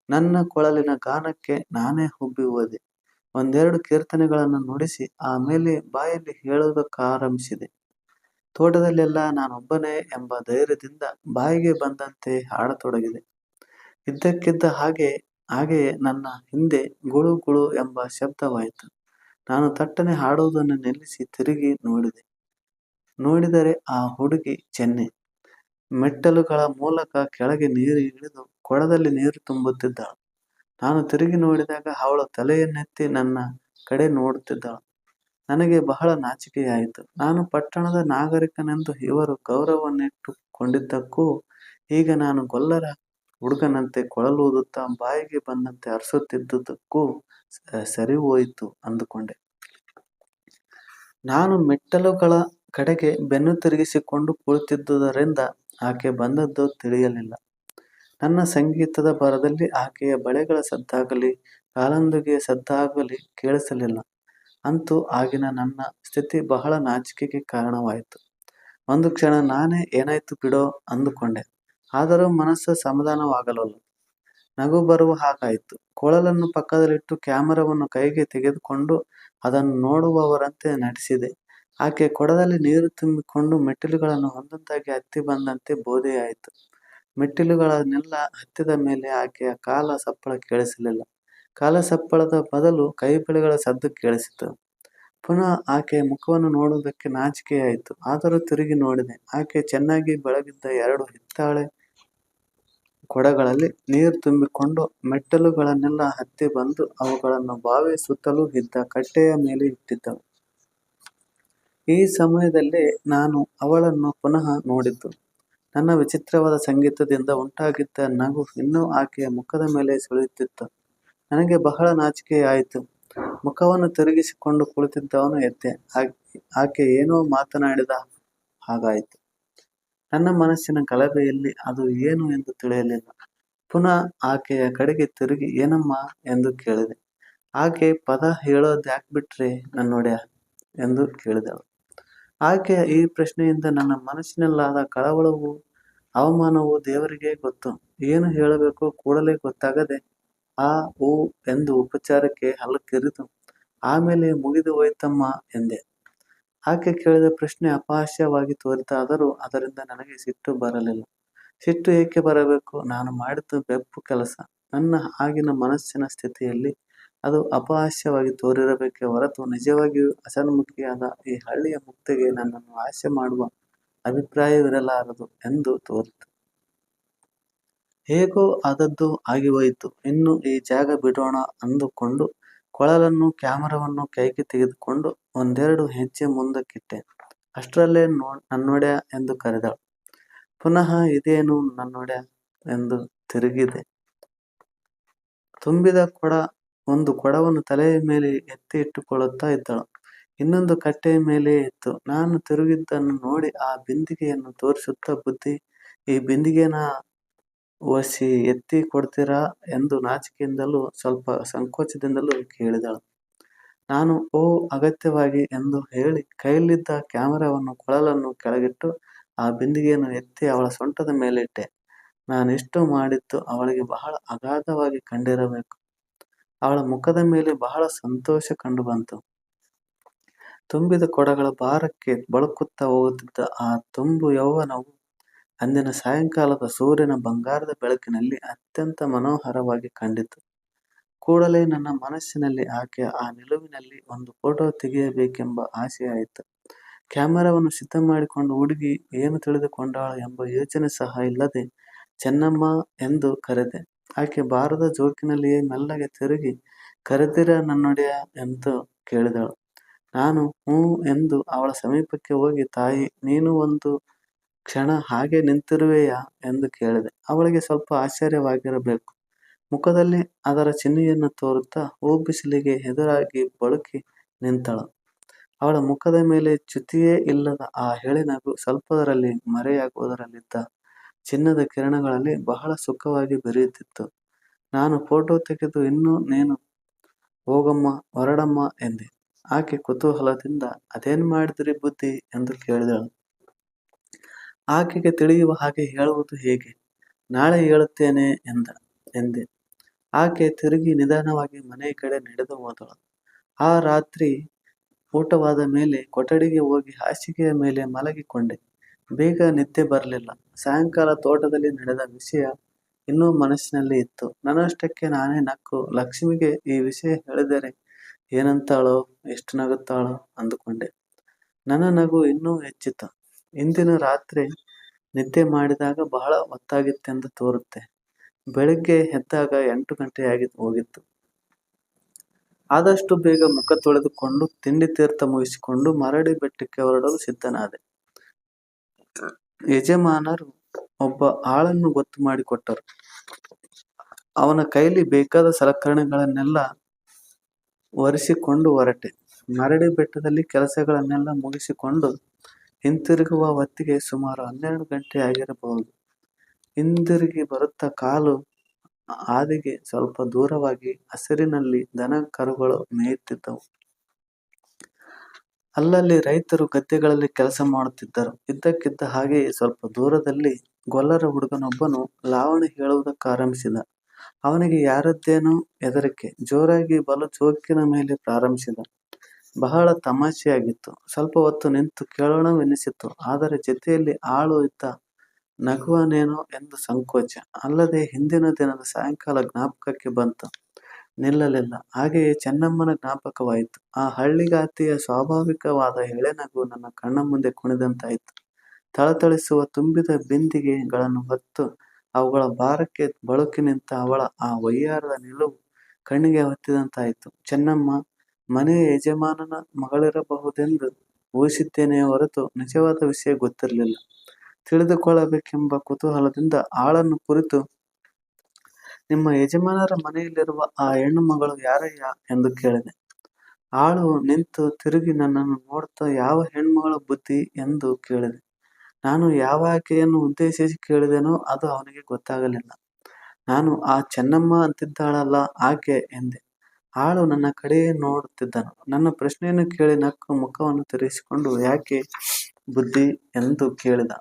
ನನ್ನ ಕೊಳಲಿನ ಗಾನಕ್ಕೆ ನಾನೇ ಹುಬ್ಬಿ ಹೋದೆ. ಒಂದೆರಡು ಕೀರ್ತನೆಗಳನ್ನು ನುಡಿಸಿ ಆಮೇಲೆ ಬಾಯಲ್ಲಿ ಹೇಳುವುದಕ್ಕಾರಂಭಿಸಿದೆ. ತೋಟದಲ್ಲೆಲ್ಲ ನಾನೊಬ್ಬನೇ ಎಂಬ ಧೈರ್ಯದಿಂದ ಬಾಯಿಗೆ ಬಂದಂತೆ ಹಾಡತೊಡಗಿದೆ. ಇದ್ದಕ್ಕಿದ್ದ ಹಾಗೆಯೇ ನನ್ನ ಹಿಂದೆ ಗುಳು ಗುಳು ಎಂಬ ಶಬ್ದವಾಯಿತು. ನಾನು ತಟ್ಟನೆ ಹಾಡುವುದನ್ನು ನಿಲ್ಲಿಸಿ ತಿರುಗಿ ನೋಡಿದರೆ ಆ ಹುಡುಗಿ ಚೆನ್ನೆ ಮೆಟ್ಟಲುಗಳ ಮೂಲಕ ಕೆಳಗೆ ನೀರು ಇಳಿದು ಕೊಳದಲ್ಲಿ ನೀರು ತುಂಬುತ್ತಿದ್ದಳು. ನಾನು ತಿರುಗಿ ನೋಡಿದಾಗ ಅವಳು ತಲೆಯನ್ನೆತ್ತಿ ನನ್ನ ಕಡೆ ನೋಡುತ್ತಿದ್ದಳು. ನನಗೆ ಬಹಳ ನಾಚಿಕೆಯಾಯಿತು. ನಾನು ಪಟ್ಟಣದ ನಾಗರಿಕನೆಂದು ಇವರು ಗೌರವನ್ನಿಟ್ಟುಕೊಂಡಿದ್ದಕ್ಕೂ, ಈಗ ನಾನು ಗೊಲ್ಲರ ಹುಡುಗನಂತೆ ಕೊಳಲೂದುತ್ತಾ ಬಾಯಿಗೆ ಬಂದಂತೆ ಅರಸುತ್ತಿದ್ದುದಕ್ಕೂ ಸರಿಹೋಯಿತು ಅಂದುಕೊಂಡೆ. ನಾನು ಮೆಟ್ಟಲುಗಳ ಕಡೆಗೆ ಬೆನ್ನು ತಿರುಗಿಸಿಕೊಂಡು ಕುಳಿತಿದ್ದುದರಿಂದ ಆಕೆ ಬಂದದ್ದು ತಿಳಿಯಲಿಲ್ಲ. ನನ್ನ ಸಂಗೀತದ ಭರದಲ್ಲಿ ಆಕೆಯ ಬಳೆಗಳ ಸದ್ದಾಗಲಿ ಕಾಲುಂಗುರಿಯ ಸದ್ದಾಗಲಿ ಕೇಳಿಸಲಿಲ್ಲ. ಅಂತೂ ಆಗಿನ ನನ್ನ ಸ್ಥಿತಿ ಬಹಳ ನಾಚಿಕೆಗೆ ಕಾರಣವಾಯಿತು. ಒಂದು ಕ್ಷಣ ನಾನೇ ಏನಾಯ್ತು ಬಿಡೋ ಅಂದುಕೊಂಡೆ. ಆದರೂ ಮನಸ್ಸು ಸಮಾಧಾನವಾಗಲೊಲ್ಲ. ನಗು ಬರುವ ಹಾಗಾಯಿತು. ಕೊಳಲನ್ನು ಪಕ್ಕದಲ್ಲಿಟ್ಟು ಕ್ಯಾಮರಾವನ್ನು ಕೈಗೆ ತೆಗೆದುಕೊಂಡು ಅದನ್ನು ನೋಡುವವರಂತೆ ನಟಿಸಿದೆ. ಆಕೆ ಕೊಡದಲ್ಲಿ ನೀರು ತುಂಬಿಕೊಂಡು ಮೆಟ್ಟಿಲುಗಳನ್ನು ಒಂದೊಂದಾಗಿ ಹತ್ತಿ ಬಂದಂತೆ ಬೋಧೆಯಾಯಿತು. ಮೆಟ್ಟಿಲುಗಳನ್ನೆಲ್ಲ ಹತ್ತಿದ ಮೇಲೆ ಆಕೆಯ ಕಾಲ ಸಪ್ಪಳ ಕೇಳಿಸಲಿಲ್ಲ. ಕಾಲ ಸಪ್ಪಳದ ಬದಲು ಕೈಬಳೆಗಳ ಸದ್ದು ಕೇಳಿಸಿತು. ಪುನಃ ಆಕೆಯ ಮುಖವನ್ನು ನೋಡುವುದಕ್ಕೆ ನಾಚಿಕೆಯಾಯಿತು. ಆದರೂ ತಿರುಗಿ ನೋಡಿದೆ. ಆಕೆ ಚೆನ್ನಾಗಿ ಬೆಳಗಿದ್ದ 2 ಹಿತ್ತಾಳೆ ಕೊಡಗಳಲ್ಲಿ ನೀರು ತುಂಬಿಕೊಂಡು ಮೆಟ್ಟಲುಗಳನ್ನೆಲ್ಲ ಹತ್ತಿ ಬಂದು ಅವುಗಳನ್ನು ಬಾವಿಯ ಸುತ್ತಲೂ ಇದ್ದ ಕಟ್ಟೆಯ ಮೇಲೆ ಇಟ್ಟಿದ್ದಳು. ಈ ಸಮಯದಲ್ಲೇ ನಾನು ಅವಳನ್ನು ಪುನಃ ನೋಡಿದ್ದು. ನನ್ನ ವಿಚಿತ್ರವಾದ ಸಂಗೀತದಿಂದ ಉಂಟಾಗಿದ್ದ ನಗು ಇನ್ನೂ ಆಕೆಯ ಮುಖದ ಮೇಲೆ ಸುಳಿಯುತ್ತಿತ್ತು. ನನಗೆ ಬಹಳ ನಾಚಿಕೆಯಾಯಿತು. ಮುಖವನ್ನು ತಿರುಗಿಸಿಕೊಂಡು ಕುಳಿತಿದ್ದವನು ಎದ್ದೆ. ಆಕೆ ಏನೋ ಮಾತನಾಡಿದ ಹಾಗಾಯಿತು. ನನ್ನ ಮನಸ್ಸಿನ ಗಲಭೆಯಲ್ಲಿ ಅದು ಏನು ಎಂದು ತಿಳಿಯಲಿಲ್ಲ. ಪುನಃ ಆಕೆಯ ಕಡೆಗೆ ತಿರುಗಿ ಏನಮ್ಮ ಎಂದು ಕೇಳಿದೆ. ಆಕೆ ಪದ ಹೇಳೋದ್ಯಾಕ್ಬಿಟ್ರೆ ನನ್ನೊಡೆಯ ಎಂದು ಕೇಳಿದಳು. ಆಕೆಯ ಈ ಪ್ರಶ್ನೆಯಿಂದ ನನ್ನ ಮನಸ್ಸಿನಲ್ಲಾದ ಕಳವಳವೂ ಅವಮಾನವೂ ದೇವರಿಗೇ ಗೊತ್ತು. ಏನು ಹೇಳಬೇಕು ಕೂಡಲೇ ಗೊತ್ತಾಗದೆ ಆ ಊ ಎಂದು ಉಪಚಾರಕ್ಕೆ ಹಲ್ಲುಕಿರಿದು ಆಮೇಲೆ ಮುಗಿದು ಹೋಯ್ತಮ್ಮ ಎಂದೆ. ಆಕೆ ಕೇಳಿದ ಪ್ರಶ್ನೆ ಅಪಹಾಸ್ಯವಾಗಿ ತೋರಿತಾದರೂ ಅದರಿಂದ ನನಗೆ ಸಿಟ್ಟು ಬರಲಿಲ್ಲ. ಸಿಟ್ಟು ಏಕೆ ಬರಬೇಕು? ನಾನು ಮಾಡಿದ್ದು ಬೆಪ್ಪು ಕೆಲಸ. ನನ್ನ ಆಗಿನ ಮನಸ್ಸಿನ ಸ್ಥಿತಿಯಲ್ಲಿ ಅದು ಅಪಹಾಸ್ಯವಾಗಿ ತೋರಿರಬೇಕೇ ಹೊರತು ನಿಜವಾಗಿಯೂ ಹಸನ್ಮುಖಿಯಾದ ಈ ಹಳ್ಳಿಯ ಮುಕ್ತೆಗೆ ನನ್ನನ್ನು ಹಾಸ್ಯ ಮಾಡುವ ಅಭಿಪ್ರಾಯವಿರಲಾರದು ಎಂದು ತೋರಿತು. ಹೇಗೋ ಆದದ್ದು ಆಗಿಹೋಯಿತು. ಇನ್ನು ಈ ಜಾಗ ಬಿಡೋಣ ಅಂದುಕೊಂಡು ಕೊಳಲನ್ನು ಕ್ಯಾಮರಾವನ್ನು ಕೈಗೆ ತೆಗೆದುಕೊಂಡು ಒಂದೆರಡು ಹೆಜ್ಜೆ ಮುಂದಕ್ಕಿಟ್ಟೆ. ಅಷ್ಟರಲ್ಲೇ ನನ್ನೊಡೆಯ ಎಂದು ಕರೆದಳು. ಪುನಃ ಇದೇನು ನನ್ನೊಡೆಯ ಎಂದು ತಿರುಗಿದೆ. ತುಂಬಿದ ಒಂದು ಕೊಡವನ್ನು ತಲೆಯ ಮೇಲೆ ಎತ್ತಿ ಇಟ್ಟುಕೊಳ್ಳುತ್ತಾ ಇದ್ದಳು. ಇನ್ನೊಂದು ಕಟ್ಟೆಯ ಮೇಲೆಯೇ ಇತ್ತು. ನಾನು ತಿರುಗಿದ್ದನ್ನು ನೋಡಿ ಆ ಬಿಂದಿಗೆಯನ್ನು ತೋರಿಸುತ್ತಾ ಬುದ್ಧಿ, ಈ ಬಿಂದಿಗೆನ ಒಸಿ ಎತ್ತಿ ಕೊಡ್ತೀರಾ ಎಂದು ನಾಚಿಕೆಯಿಂದಲೂ ಸ್ವಲ್ಪ ಸಂಕೋಚದಿಂದಲೂ ಕೇಳಿದಳು. ನಾನು ಓ ಅಗತ್ಯವಾಗಿ ಎಂದು ಹೇಳಿ ಕೈಯಲ್ಲಿದ್ದ ಕ್ಯಾಮರಾವನ್ನು ಕೊಳಲನ್ನು ಕೆಳಗಿಟ್ಟು ಆ ಬಿಂದಿಗೆಯನ್ನು ಎತ್ತಿ ಅವಳ ಸೊಂಟದ ಮೇಲಿಟ್ಟೆ. ನಾನಿಷ್ಟು ಮಾಡಿದ್ದು ಅವಳಿಗೆ ಬಹಳ ಅಗಾಧವಾಗಿ ಕಂಡಿರಬೇಕು. ಅವಳ ಮುಖದ ಮೇಲೆ ಬಹಳ ಸಂತೋಷ ಕಂಡುಬಂತು. ತುಂಬಿದ ಕೊಡಗಳ ಭಾರಕ್ಕೆ ಬಳುಕುತ್ತಾ ಹೋಗುತ್ತಿದ್ದ ಆ ತುಂಬು ಯೌವನವು ಅಂದಿನ ಸಾಯಂಕಾಲದ ಸೂರ್ಯನ ಬಂಗಾರದ ಬೆಳಕಿನಲ್ಲಿ ಅತ್ಯಂತ ಮನೋಹರವಾಗಿ ಕಂಡಿತು. ಕೂಡಲೇ ನನ್ನ ಮನಸ್ಸಿನಲ್ಲಿ ಆಕೆಯ ಆ ನಿಲುವಿನಲ್ಲಿ ಒಂದು ಫೋಟೋ ತೆಗೆಯಬೇಕೆಂಬ ಆಸೆಯಾಯಿತು. ಕ್ಯಾಮರಾವನ್ನು ಸಿದ್ಧ ಮಾಡಿಕೊಂಡು ಹುಡುಗಿ ಏನು ತಿಳಿದುಕೊಂಡಾಳು ಎಂಬ ಯೋಚನೆ ಸಹ ಇಲ್ಲದೆ ಚೆನ್ನಮ್ಮ ಎಂದು ಕರೆದೆ. ಆಕೆ ಬಾರದ ಜೋಕಿನಲ್ಲಿಯೇ ಮೆಲ್ಲಗೆ ತಿರುಗಿ ಕರೆದಿರ ನನ್ನೊಡೆಯ ಎಂದು ಕೇಳಿದಳು. ನಾನು ಹ್ಞೂ ಎಂದು ಅವಳ ಸಮೀಪಕ್ಕೆ ಹೋಗಿ ತಾಯಿ, ನೀನು ಒಂದು ಕ್ಷಣ ಹಾಗೆ ನಿಂತಿರುವೆಯಾ ಎಂದು ಕೇಳಿದೆ. ಅವಳಿಗೆ ಸ್ವಲ್ಪ ಆಶ್ಚರ್ಯವಾಗಿರಬೇಕು. ಮುಖದಲ್ಲಿ ಅದರ ಚಿಹ್ನೆಯನ್ನು ತೋರುತ್ತಾ ಬಿಸಿಲಿಗೆ ಎದುರಾಗಿ ಬಳುಕಿ ನಿಂತಳು. ಅವಳ ಮುಖದ ಮೇಲೆ ಚ್ಯುತಿಯೇ ಇಲ್ಲದ ಆ ಎಳೆನಗು ಸ್ವಲ್ಪದರಲ್ಲಿ ಮರೆಯಾಗುವುದರಲ್ಲಿದ್ದ ಚಿನ್ನದ ಕಿರಣಗಳಲ್ಲಿ ಬಹಳ ಸುಖವಾಗಿ ಬೆರೆಯುತ್ತಿತ್ತು. ನಾನು ಫೋಟೋ ತೆಗೆದು ಇನ್ನೂ ನೀನು ಹೋಗಮ್ಮ ಹೊರಡಮ್ಮ ಎಂದೆ. ಆಕೆ ಕುತೂಹಲದಿಂದ ಅದೇನ್ ಮಾಡಿದ್ರಿ ಬುದ್ಧಿ ಎಂದು ಕೇಳಿದಳು. ಆಕೆಗೆ ತಿಳಿಯುವ ಹಾಗೆ ಹೇಳುವುದು ಹೇಗೆ? ನಾಳೆ ಹೇಳುತ್ತೇನೆ ಎಂದೆ. ಆಕೆ ತಿರುಗಿ ನಿಧಾನವಾಗಿ ಮನೆಯ ಕಡೆ ನಡೆದು ಹೋದಳು. ಆ ರಾತ್ರಿ ಊಟವಾದ ಮೇಲೆ ಕೊಠಡಿಗೆ ಹೋಗಿ ಹಾಸಿಗೆಯ ಮೇಲೆ ಮಲಗಿಕೊಂಡೆ. ಬೇಗ ನಿದ್ದೆ ಬರಲಿಲ್ಲ. ಸಾಯಂಕಾಲ ತೋಟದಲ್ಲಿ ನಡೆದ ವಿಷಯ ಇನ್ನೂ ಮನಸ್ಸಿನಲ್ಲಿ ಇತ್ತು. ನನ್ನಷ್ಟಕ್ಕೆ ನಾನೇ ನಕ್ಕು ಲಕ್ಷ್ಮಿಗೆ ಈ ವಿಷಯ ಹೇಳಿದರೆ ಏನಂತಾಳೋ, ಎಷ್ಟು ನಗುತ್ತಾಳೋ ಅಂದುಕೊಂಡೆ. ನನ್ನ ನಗು ಇನ್ನೂ ಹೆಚ್ಚಿತು. ಇಂದಿನ ರಾತ್ರಿ ನಿದ್ದೆ ಮಾಡಿದಾಗ ಬಹಳ ಹೊತ್ತಾಗಿತ್ತೆಂದು ತೋರುತ್ತೆ. ಬೆಳಿಗ್ಗೆ ಎದ್ದಾಗ 8 ಗಂಟೆಯಾಗಿ ಹೋಗಿತ್ತು. ಆದಷ್ಟು ಬೇಗ ಮುಖ ತೊಳೆದುಕೊಂಡು ತಿಂಡಿ ತೀರ್ಥ ಮುಗಿಸಿಕೊಂಡು ಮರಡಿ ಬೆಟ್ಟಕ್ಕೆ ಹೊರಡಲು ಸಿದ್ಧನಾದೆ. ಯಜಮಾನರು ಒಬ್ಬ ಆಳನ್ನು ಗೊತ್ತು ಮಾಡಿಕೊಟ್ಟರು. ಅವನ ಕೈಲಿ ಬೇಕಾದ ಸಲಕರಣೆಗಳನ್ನೆಲ್ಲ ಒರೆಸಿಕೊಂಡು ಹೊರಟೆ. ಮರಡಿ ಬೆಟ್ಟದಲ್ಲಿ ಕೆಲಸಗಳನ್ನೆಲ್ಲ ಮುಗಿಸಿಕೊಂಡು ಹಿಂತಿರುಗುವ ಹೊತ್ತಿಗೆ ಸುಮಾರು 12 ಗಂಟೆ ಆಗಿರಬಹುದು. ಹಿಂದಿರುಗಿ ಬರುತ್ತಾ ಕಾಲು ಹಾದಿಗೆ ಸ್ವಲ್ಪ ದೂರವಾಗಿ ಹಸಿರಿನಲ್ಲಿ ದನ ಕರುಗಳು ಮೇಯುತ್ತಿದ್ದವು. ಅಲ್ಲಲ್ಲಿ ರೈತರು ಗದ್ದೆಗಳಲ್ಲಿ ಕೆಲಸ ಮಾಡುತ್ತಿದ್ದರು. ಇದ್ದಕ್ಕಿದ್ದ ಹಾಗೆಯೇ ಸ್ವಲ್ಪ ದೂರದಲ್ಲಿ ಗೊಲ್ಲರ ಹುಡುಗನೊಬ್ಬನು ಲಾವಣಿ ಹೇಳುವುದಕ್ಕಾರಂಭಿಸಿದ. ಅವನಿಗೆ ಯಾರದ್ದೇನೋ ಹೆದರಿಕೆ. ಜೋರಾಗಿ ಬಲು ಚೋಕಿನ ಮೇಲೆ ಪ್ರಾರಂಭಿಸಿದ. ಬಹಳ ತಮಾಷೆಯಾಗಿತ್ತು. ಸ್ವಲ್ಪ ಹೊತ್ತು ನಿಂತು ಕೇಳೋಣವೆನ್ನಿಸಿತು. ಆದರೆ ಜೊತೆಯಲ್ಲಿ ಆಳು ಇದ್ದ ನಗುವನೇನೋ ಎಂದು ಸಂಕೋಚ. ಅಲ್ಲದೆ ಹಿಂದಿನ ದಿನದ ಸಾಯಂಕಾಲ ಜ್ಞಾಪಕಕ್ಕೆ ಬಂತು. ನಿಲ್ಲಲಿಲ್ಲ. ಹಾಗೆಯೇ ಚೆನ್ನಮ್ಮನ ಜ್ಞಾಪಕವಾಯಿತು. ಆ ಹಳ್ಳಿಗಾತಿಯ ಸ್ವಾಭಾವಿಕವಾದ ಎಳೆನಗು ನನ್ನ ಕಣ್ಣ ಮುಂದೆ ಕುಣಿದಂತಾಯಿತು. ಥಳಥಳಿಸುವ ತುಂಬಿದ ಬಿಂದಿಗೆಗಳನ್ನು ಹೊತ್ತು ಅವುಗಳ ಭಾರಕ್ಕೆ ಬಳುಕಿ ನಿಂತ ಅವಳ ಆ ವಯ್ಯಾರದ ನಿಲುವು ಕಣ್ಣಿಗೆ ಹತ್ತಿದಂತಾಯಿತು. ಚೆನ್ನಮ್ಮ ಮನೆಯ ಯಜಮಾನನ ಮಗಳಿರಬಹುದೆಂದು ಊಹಿಸಿದ್ದೇನೆಯೇ ಹೊರತು ನಿಜವಾದ ವಿಷಯ ಗೊತ್ತಿರಲಿಲ್ಲ. ತಿಳಿದುಕೊಳ್ಳಬೇಕೆಂಬ ಕುತೂಹಲದಿಂದ ಆಳನ್ನು ಕುರಿತು, ನಿಮ್ಮ ಯಜಮಾನರ ಮನೆಯಲ್ಲಿರುವ ಆ ಹೆಣ್ಣು ಮಗಳು ಯಾರಯ್ಯ ಎಂದು ಕೇಳಿದೆ. ಆಳು ನಿಂತು ತಿರುಗಿ ನನ್ನನ್ನು ನೋಡುತ್ತಾ, ಯಾವ ಹೆಣ್ಮಗಳ ಬುದ್ಧಿ ಎಂದು ಕೇಳಿದೆ. ನಾನು ಯಾವ ಆಕೆಯನ್ನು ಉದ್ದೇಶಿಸಿ ಕೇಳಿದೆನೋ ಅದು ಅವನಿಗೆ ಗೊತ್ತಾಗಲಿಲ್ಲ. ನಾನು ಆ ಚೆನ್ನಮ್ಮ ಅಂತಿದ್ದಾಳಲ್ಲ ಆಕೆ ಎಂದೆ. ಆಳು ನನ್ನ ಕಡೆಯೇ ನೋಡುತ್ತಿದ್ದನು. ನನ್ನ ಪ್ರಶ್ನೆಯನ್ನು ಕೇಳಿ ನಕ್ಕು ಮುಖವನ್ನು ತಿರುಗಿಸಿಕೊಂಡು, ಯಾಕೆ ಬುದ್ಧಿ ಎಂದು ಕೇಳಿದ.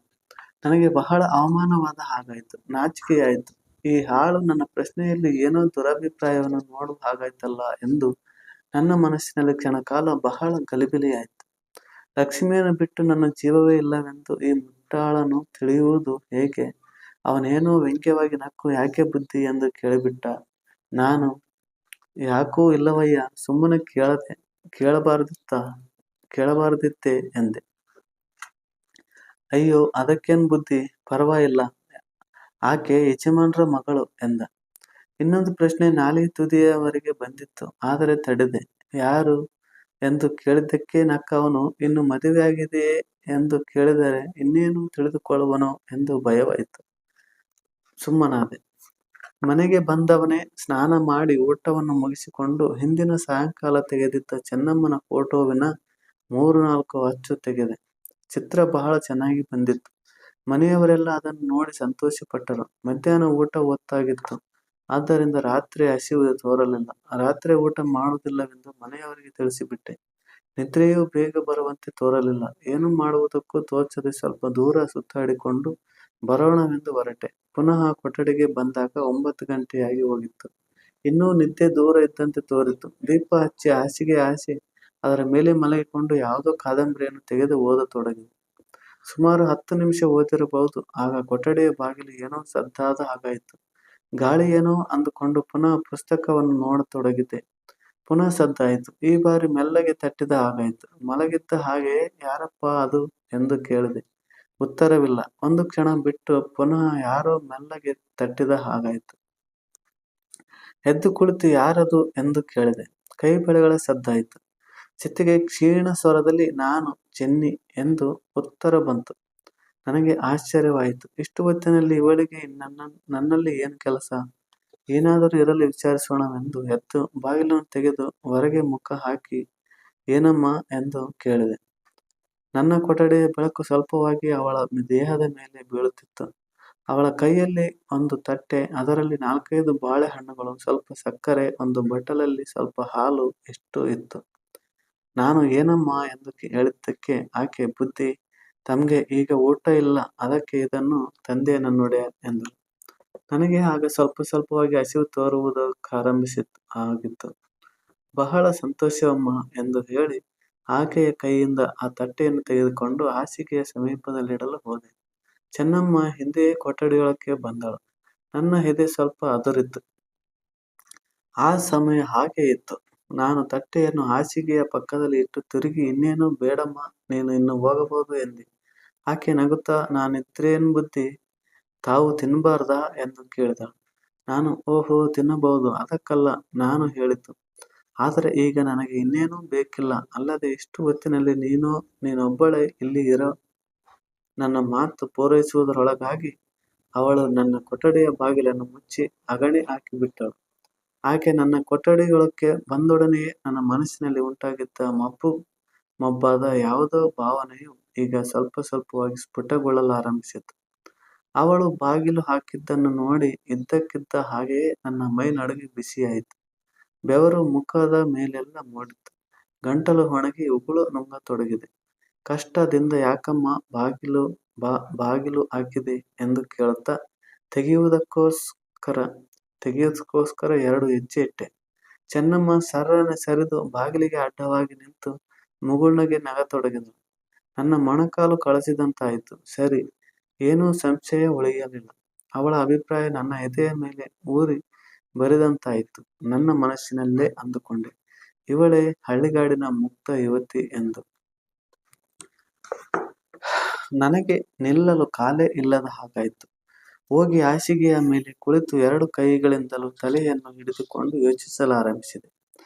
ನನಗೆ ಬಹಳ ಅವಮಾನವಾದ ಹಾಗಾಯಿತು. ನಾಚಿಕೆಯಾಯಿತು. ಈ ಆಳು ನನ್ನ ಪ್ರಶ್ನೆಯಲ್ಲಿ ಏನೋ ದುರಭಿಪ್ರಾಯವನ್ನು ನೋಡುವ ಹಾಗಾಯ್ತಲ್ಲ ಎಂದು ನನ್ನ ಮನಸ್ಸಿನಲ್ಲಿ ಕ್ಷಣಕಾಲ ಬಹಳ ಗಲಿಬಿಲಿಯಾಯಿತು. ಲಕ್ಷ್ಮಿಯನ್ನು ಬಿಟ್ಟು ನನ್ನ ಜೀವವೇ ಇಲ್ಲವೆಂದು ಈ ಮುಟ್ಟಾಳನು ತಿಳಿಯುವುದು ಹೇಗೆ? ಅವನೇನೋ ವ್ಯಂಗ್ಯವಾಗಿ ನಕ್ಕು, ಯಾಕೆ ಬುದ್ಧಿ ಎಂದು ಕೇಳಿಬಿಟ್ಟ. ನಾನು, ಯಾಕೂ ಇಲ್ಲವಯ್ಯ, ಸುಮ್ಮನೆ ಕೇಳಬಾರದಿತ್ತೆ ಎಂದೆ. ಅಯ್ಯೋ, ಅದಕ್ಕೇನ್ ಬುದ್ಧಿ, ಪರವಾಗಿಲ್ಲ, ಆಕೆ ಯಜಮಾನ್ರ ಮಗಳು ಎಂದ. ಇನ್ನೊಂದು ಪ್ರಶ್ನೆ ನಾಲಿಗೆ ತುದಿಯವರೆಗೆ ಬಂದಿತ್ತು. ಆದರೆ ತಡೆದೆ. ಯಾರು ಎಂದು ಕೇಳಿದ್ದಕ್ಕೆ ನಕ್ಕ ಅವನು, ಇನ್ನು ಮದುವೆಯಾಗಿದೆಯೇ ಎಂದು ಕೇಳಿದರೆ ಇನ್ನೇನು ತಿಳಿದುಕೊಳ್ಳುವನೋ ಎಂದು ಭಯವಾಯಿತು. ಸುಮ್ಮನಾದೆ. ಮನೆಗೆ ಬಂದವನೇ ಸ್ನಾನ ಮಾಡಿ ಊಟವನ್ನು ಮುಗಿಸಿಕೊಂಡು ಹಿಂದಿನ ಸಾಯಂಕಾಲ ತೆಗೆದಿದ್ದ ಚೆನ್ನಮ್ಮನ ಫೋಟೋವಿನ 3-4 ಅಚ್ಚು ತೆಗೆದೆ. ಚಿತ್ರ ಬಹಳ ಚೆನ್ನಾಗಿ ಬಂದಿತ್ತು. ಮನೆಯವರೆಲ್ಲ ಅದನ್ನು ನೋಡಿ ಸಂತೋಷಪಟ್ಟರು. ಮಧ್ಯಾಹ್ನ ಊಟ ಹೊತ್ತಾಗಿತ್ತು. ಆದ್ದರಿಂದ ರಾತ್ರಿ ಹಸಿವು ತೋರಲಿಲ್ಲ. ರಾತ್ರಿ ಊಟ ಮಾಡುವುದಿಲ್ಲವೆಂದು ಮನೆಯವರಿಗೆ ತಿಳಿಸಿಬಿಟ್ಟೆ. ನಿದ್ರೆಯೂ ಬೇಗ ಬರುವಂತೆ ತೋರಲಿಲ್ಲ. ಏನು ಮಾಡುವುದಕ್ಕೂ ತೋಚದೆ ಸ್ವಲ್ಪ ದೂರ ಸುತ್ತಾಡಿಕೊಂಡು ಬರೋಣವೆಂದು ಹೊರಟೆ. ಪುನಃ ಕೊಠಡಿಗೆ ಬಂದಾಗ 9 ಗಂಟೆಯಾಗಿ ಹೋಗಿತ್ತು. ಇನ್ನೂ ನಿದ್ದೆ ದೂರ ಇದ್ದಂತೆ ತೋರಿತು. ದೀಪ ಹಚ್ಚಿ ಹಾಸಿಗೆ ಹಾಸಿ ಅದರ ಮೇಲೆ ಮಲಗಿಕೊಂಡು ಯಾವುದೋ ಕಾದಂಬರಿಯನ್ನು ತೆಗೆದು ಓದತೊಡಗಿದೆ. ಸುಮಾರು 10 ನಿಮಿಷ ಓದಿರಬಹುದು. ಆಗ ಕೊಠಡಿಯ ಬಾಗಿಲು ಏನೋ ಸದ್ದಾದ ಹಾಗಾಯಿತು. ಗಾಳಿ ಏನೋ ಅಂದುಕೊಂಡು ಪುನಃ ಪುಸ್ತಕವನ್ನು ನೋಡತೊಡಗಿದೆ. ಪುನಃ ಸದ್ದಾಯಿತು. ಈ ಬಾರಿ ಮೆಲ್ಲಗೆ ತಟ್ಟಿದ ಹಾಗಾಯಿತು. ಮಲಗಿದ್ದ ಹಾಗೆಯೇ, ಯಾರಪ್ಪ ಅದು ಎಂದು ಕೇಳಿದೆ. ಉತ್ತರವಿಲ್ಲ. ಒಂದು ಕ್ಷಣ ಬಿಟ್ಟು ಪುನಃ ಯಾರೋ ಮೆಲ್ಲಗೆ ತಟ್ಟಿದ ಹಾಗಾಯಿತು. ಎದ್ದು ಕುಳಿತು ಯಾರದು ಎಂದು ಕೇಳಿದೆ. ಕೈ ಬಳೆಗಳ ಸದ್ದಾಯಿತು. ಚಿತೆಗೆ ಕ್ಷೀಣ ಸ್ವರದಲ್ಲಿ, ನಾನು ಚೆನ್ನಿ ಎಂದು ಉತ್ತರ ಬಂತು. ನನಗೆ ಆಶ್ಚರ್ಯವಾಯಿತು. ಇಷ್ಟು ಹೊತ್ತಿನಲ್ಲಿ ಇವಳಿಗೆ ನನ್ನಲ್ಲಿ ಏನು ಕೆಲಸ? ಏನಾದರೂ ಇರಲಿ ವಿಚಾರಿಸೋಣವೆಂದು ಎದ್ದು ಬಾಗಿಲನ್ನು ತೆಗೆದು ಹೊರಗೆ ಮುಖ ಹಾಕಿ, ಏನಮ್ಮ ಎಂದು ಕೇಳಿದೆ. ನನ್ನ ಕೊಠಡಿಯ ಬೆಳಕು ಸ್ವಲ್ಪವಾಗಿ ಅವಳ ದೇಹದ ಮೇಲೆ ಬೀಳುತ್ತಿತ್ತು. ಅವಳ ಕೈಯಲ್ಲಿ ಒಂದು ತಟ್ಟೆ, ಅದರಲ್ಲಿ 4-5 ಬಾಳೆಹಣ್ಣುಗಳು, ಸ್ವಲ್ಪ ಸಕ್ಕರೆ, ಒಂದು ಬಟ್ಟಲಲ್ಲಿ ಸ್ವಲ್ಪ ಹಾಲು ಎಷ್ಟು ಇತ್ತು. ನಾನು ಏನಮ್ಮ ಎಂದು ಹೇಳಿದ್ದಕ್ಕೆ ಆಕೆ, ಬುದ್ಧಿ, ತಮ್ಗೆ ಈಗ ಊಟ ಇಲ್ಲ, ಅದಕ್ಕೆ ಇದನ್ನು ತಂದೆ ನನ್ನೊಡೆಯ ಎಂದಳು. ನನಗೆ ಆಗ ಸ್ವಲ್ಪ ಸ್ವಲ್ಪವಾಗಿ ಹಸಿವು ಆಗಿತ್ತು. ಬಹಳ ಸಂತೋಷವಮ್ಮ ಎಂದು ಹೇಳಿ ಆಕೆಯ ಕೈಯಿಂದ ಆ ತಟ್ಟೆಯನ್ನು ತೆಗೆದುಕೊಂಡು ಹಾಸಿಗೆಯ ಸಮೀಪದಲ್ಲಿಡಲು ಹೋದೆ. ಚೆನ್ನಮ್ಮ ಹಿಂದೆಯೇ ಕೊಠಡಿಯೊಳಕ್ಕೆ ಬಂದಳು. ನನ್ನ ಎದೆ ಸ್ವಲ್ಪ ಅದುರಿತು. ಆ ಸಮಯ ಹಾಗೆ ಇತ್ತು. ನಾನು ತಟ್ಟೆಯನ್ನು ಹಾಸಿಗೆಯ ಪಕ್ಕದಲ್ಲಿ ಇಟ್ಟು ತಿರುಗಿ, ಇನ್ನೇನು ಬೇಡಮ್ಮ, ನೀನು ಇನ್ನು ಹೋಗಬಹುದು ಎಂದೆ. ಆಕೆ ನಗುತ್ತಾ, ನಾನಿದ್ರೇನು ಬುದ್ಧಿ, ತಾವು ತಿನ್ನಬಾರ್ದಾ ಎಂದು ಕೇಳಿದಳು. ನಾನು, ಓಹೋ, ತಿನ್ನಬಹುದು, ಅದಕ್ಕಲ್ಲ ನಾನು ಹೇಳಿದ್ದು. ಆದರೆ ಈಗ ನನಗೆ ಇನ್ನೇನೂ ಬೇಕಿಲ್ಲ. ಅಲ್ಲದೆ ಇಷ್ಟು ಹೊತ್ತಿನಲ್ಲಿ ನೀನೊಬ್ಬಳೇ ಇಲ್ಲಿ ಇರೋ. ನನ್ನ ಮಾತು ಪೂರೈಸುವುದರೊಳಗಾಗಿ ಅವಳು ನನ್ನ ಕೊಠಡಿಯ ಬಾಗಿಲನ್ನು ಮುಚ್ಚಿ ಅಗಣಿ ಹಾಕಿಬಿಟ್ಟಳು. ಆಕೆ ನನ್ನ ಕೊಠಡಿಯೊಳಕ್ಕೆ ಬಂದೊಡನೆಯೇ ನನ್ನ ಮನಸ್ಸಿನಲ್ಲಿ ಉಂಟಾಗಿದ್ದ ಮಬ್ಬಾದ ಯಾವುದೋ ಭಾವನೆಯು ಈಗ ಸ್ವಲ್ಪ ಸ್ವಲ್ಪವಾಗಿ ಸ್ಫುಟಗೊಳ್ಳಲಾರಂಭಿಸಿತು. ಅವಳು ಬಾಗಿಲು ಹಾಕಿದ್ದನ್ನು ನೋಡಿ ಇದ್ದಕ್ಕಿದ್ದ ಹಾಗೆಯೇ ನನ್ನ ಮೈ ನಡುಗಿ ಬಿಸಿಯಾಯಿತು. ಬೆವರು ಮುಖದ ಮೇಲೆಲ್ಲ ಮೂಡಿತು. ಗಂಟಲು ಒಣಗಿ ಉಗುಳು ನುಂಗತೊಡಗಿದೆ. ಕಷ್ಟದಿಂದ, ಯಾಕಮ್ಮ ಬಾಗಿಲು ಹಾಕಿದೆ ಎಂದು ಕೇಳುತ್ತಾ ತೆಗೆಯುವುದಕ್ಕೋಸ್ಕರ 2 ಹೆಜ್ಜೆ ಇಟ್ಟೆ. ಚೆನ್ನಮ್ಮ ಸರ್ರನೆ ಸರಿದು ಬಾಗಿಲಿಗೆ ಅಡ್ಡವಾಗಿ ನಿಂತು ಮುಗುಳ್ನಗೆ ನಗತೊಡಗಿದಳು. ನನ್ನ ಮೊಣಕಾಲು ಕಳಚಿದಂತಾಯಿತು. ಸರಿ, ಏನೂ ಸಂಶಯ ಉಳಿಯಲಿಲ್ಲ. ಅವಳ ಅಭಿಪ್ರಾಯ ನನ್ನ ಎದೆಯ ಮೇಲೆ ಊರಿ ಬರಿದಂತಾಯಿತು. ನನ್ನ ಮನಸ್ಸಿನಲ್ಲೇ ಅಂದುಕೊಂಡೆ, ಇವಳೇ ಹಳ್ಳಿಗಾಡಿನ ಮುಕ್ತ ಯುವತಿ ಎಂದು. ನನಗೆ ನಿಲ್ಲಲು ಕಾಲೇ ಇಲ್ಲದ ಹಾಗಾಯಿತು. ಹೋಗಿ ಹಾಸಿಗೆಯ ಮೇಲೆ ಕುಳಿತು 2 ಕೈಗಳಿಂದಲೂ ತಲೆಯನ್ನು ಹಿಡಿದುಕೊಂಡು ಯೋಚಿಸಲಾರಂಭಿಸಿದೆ.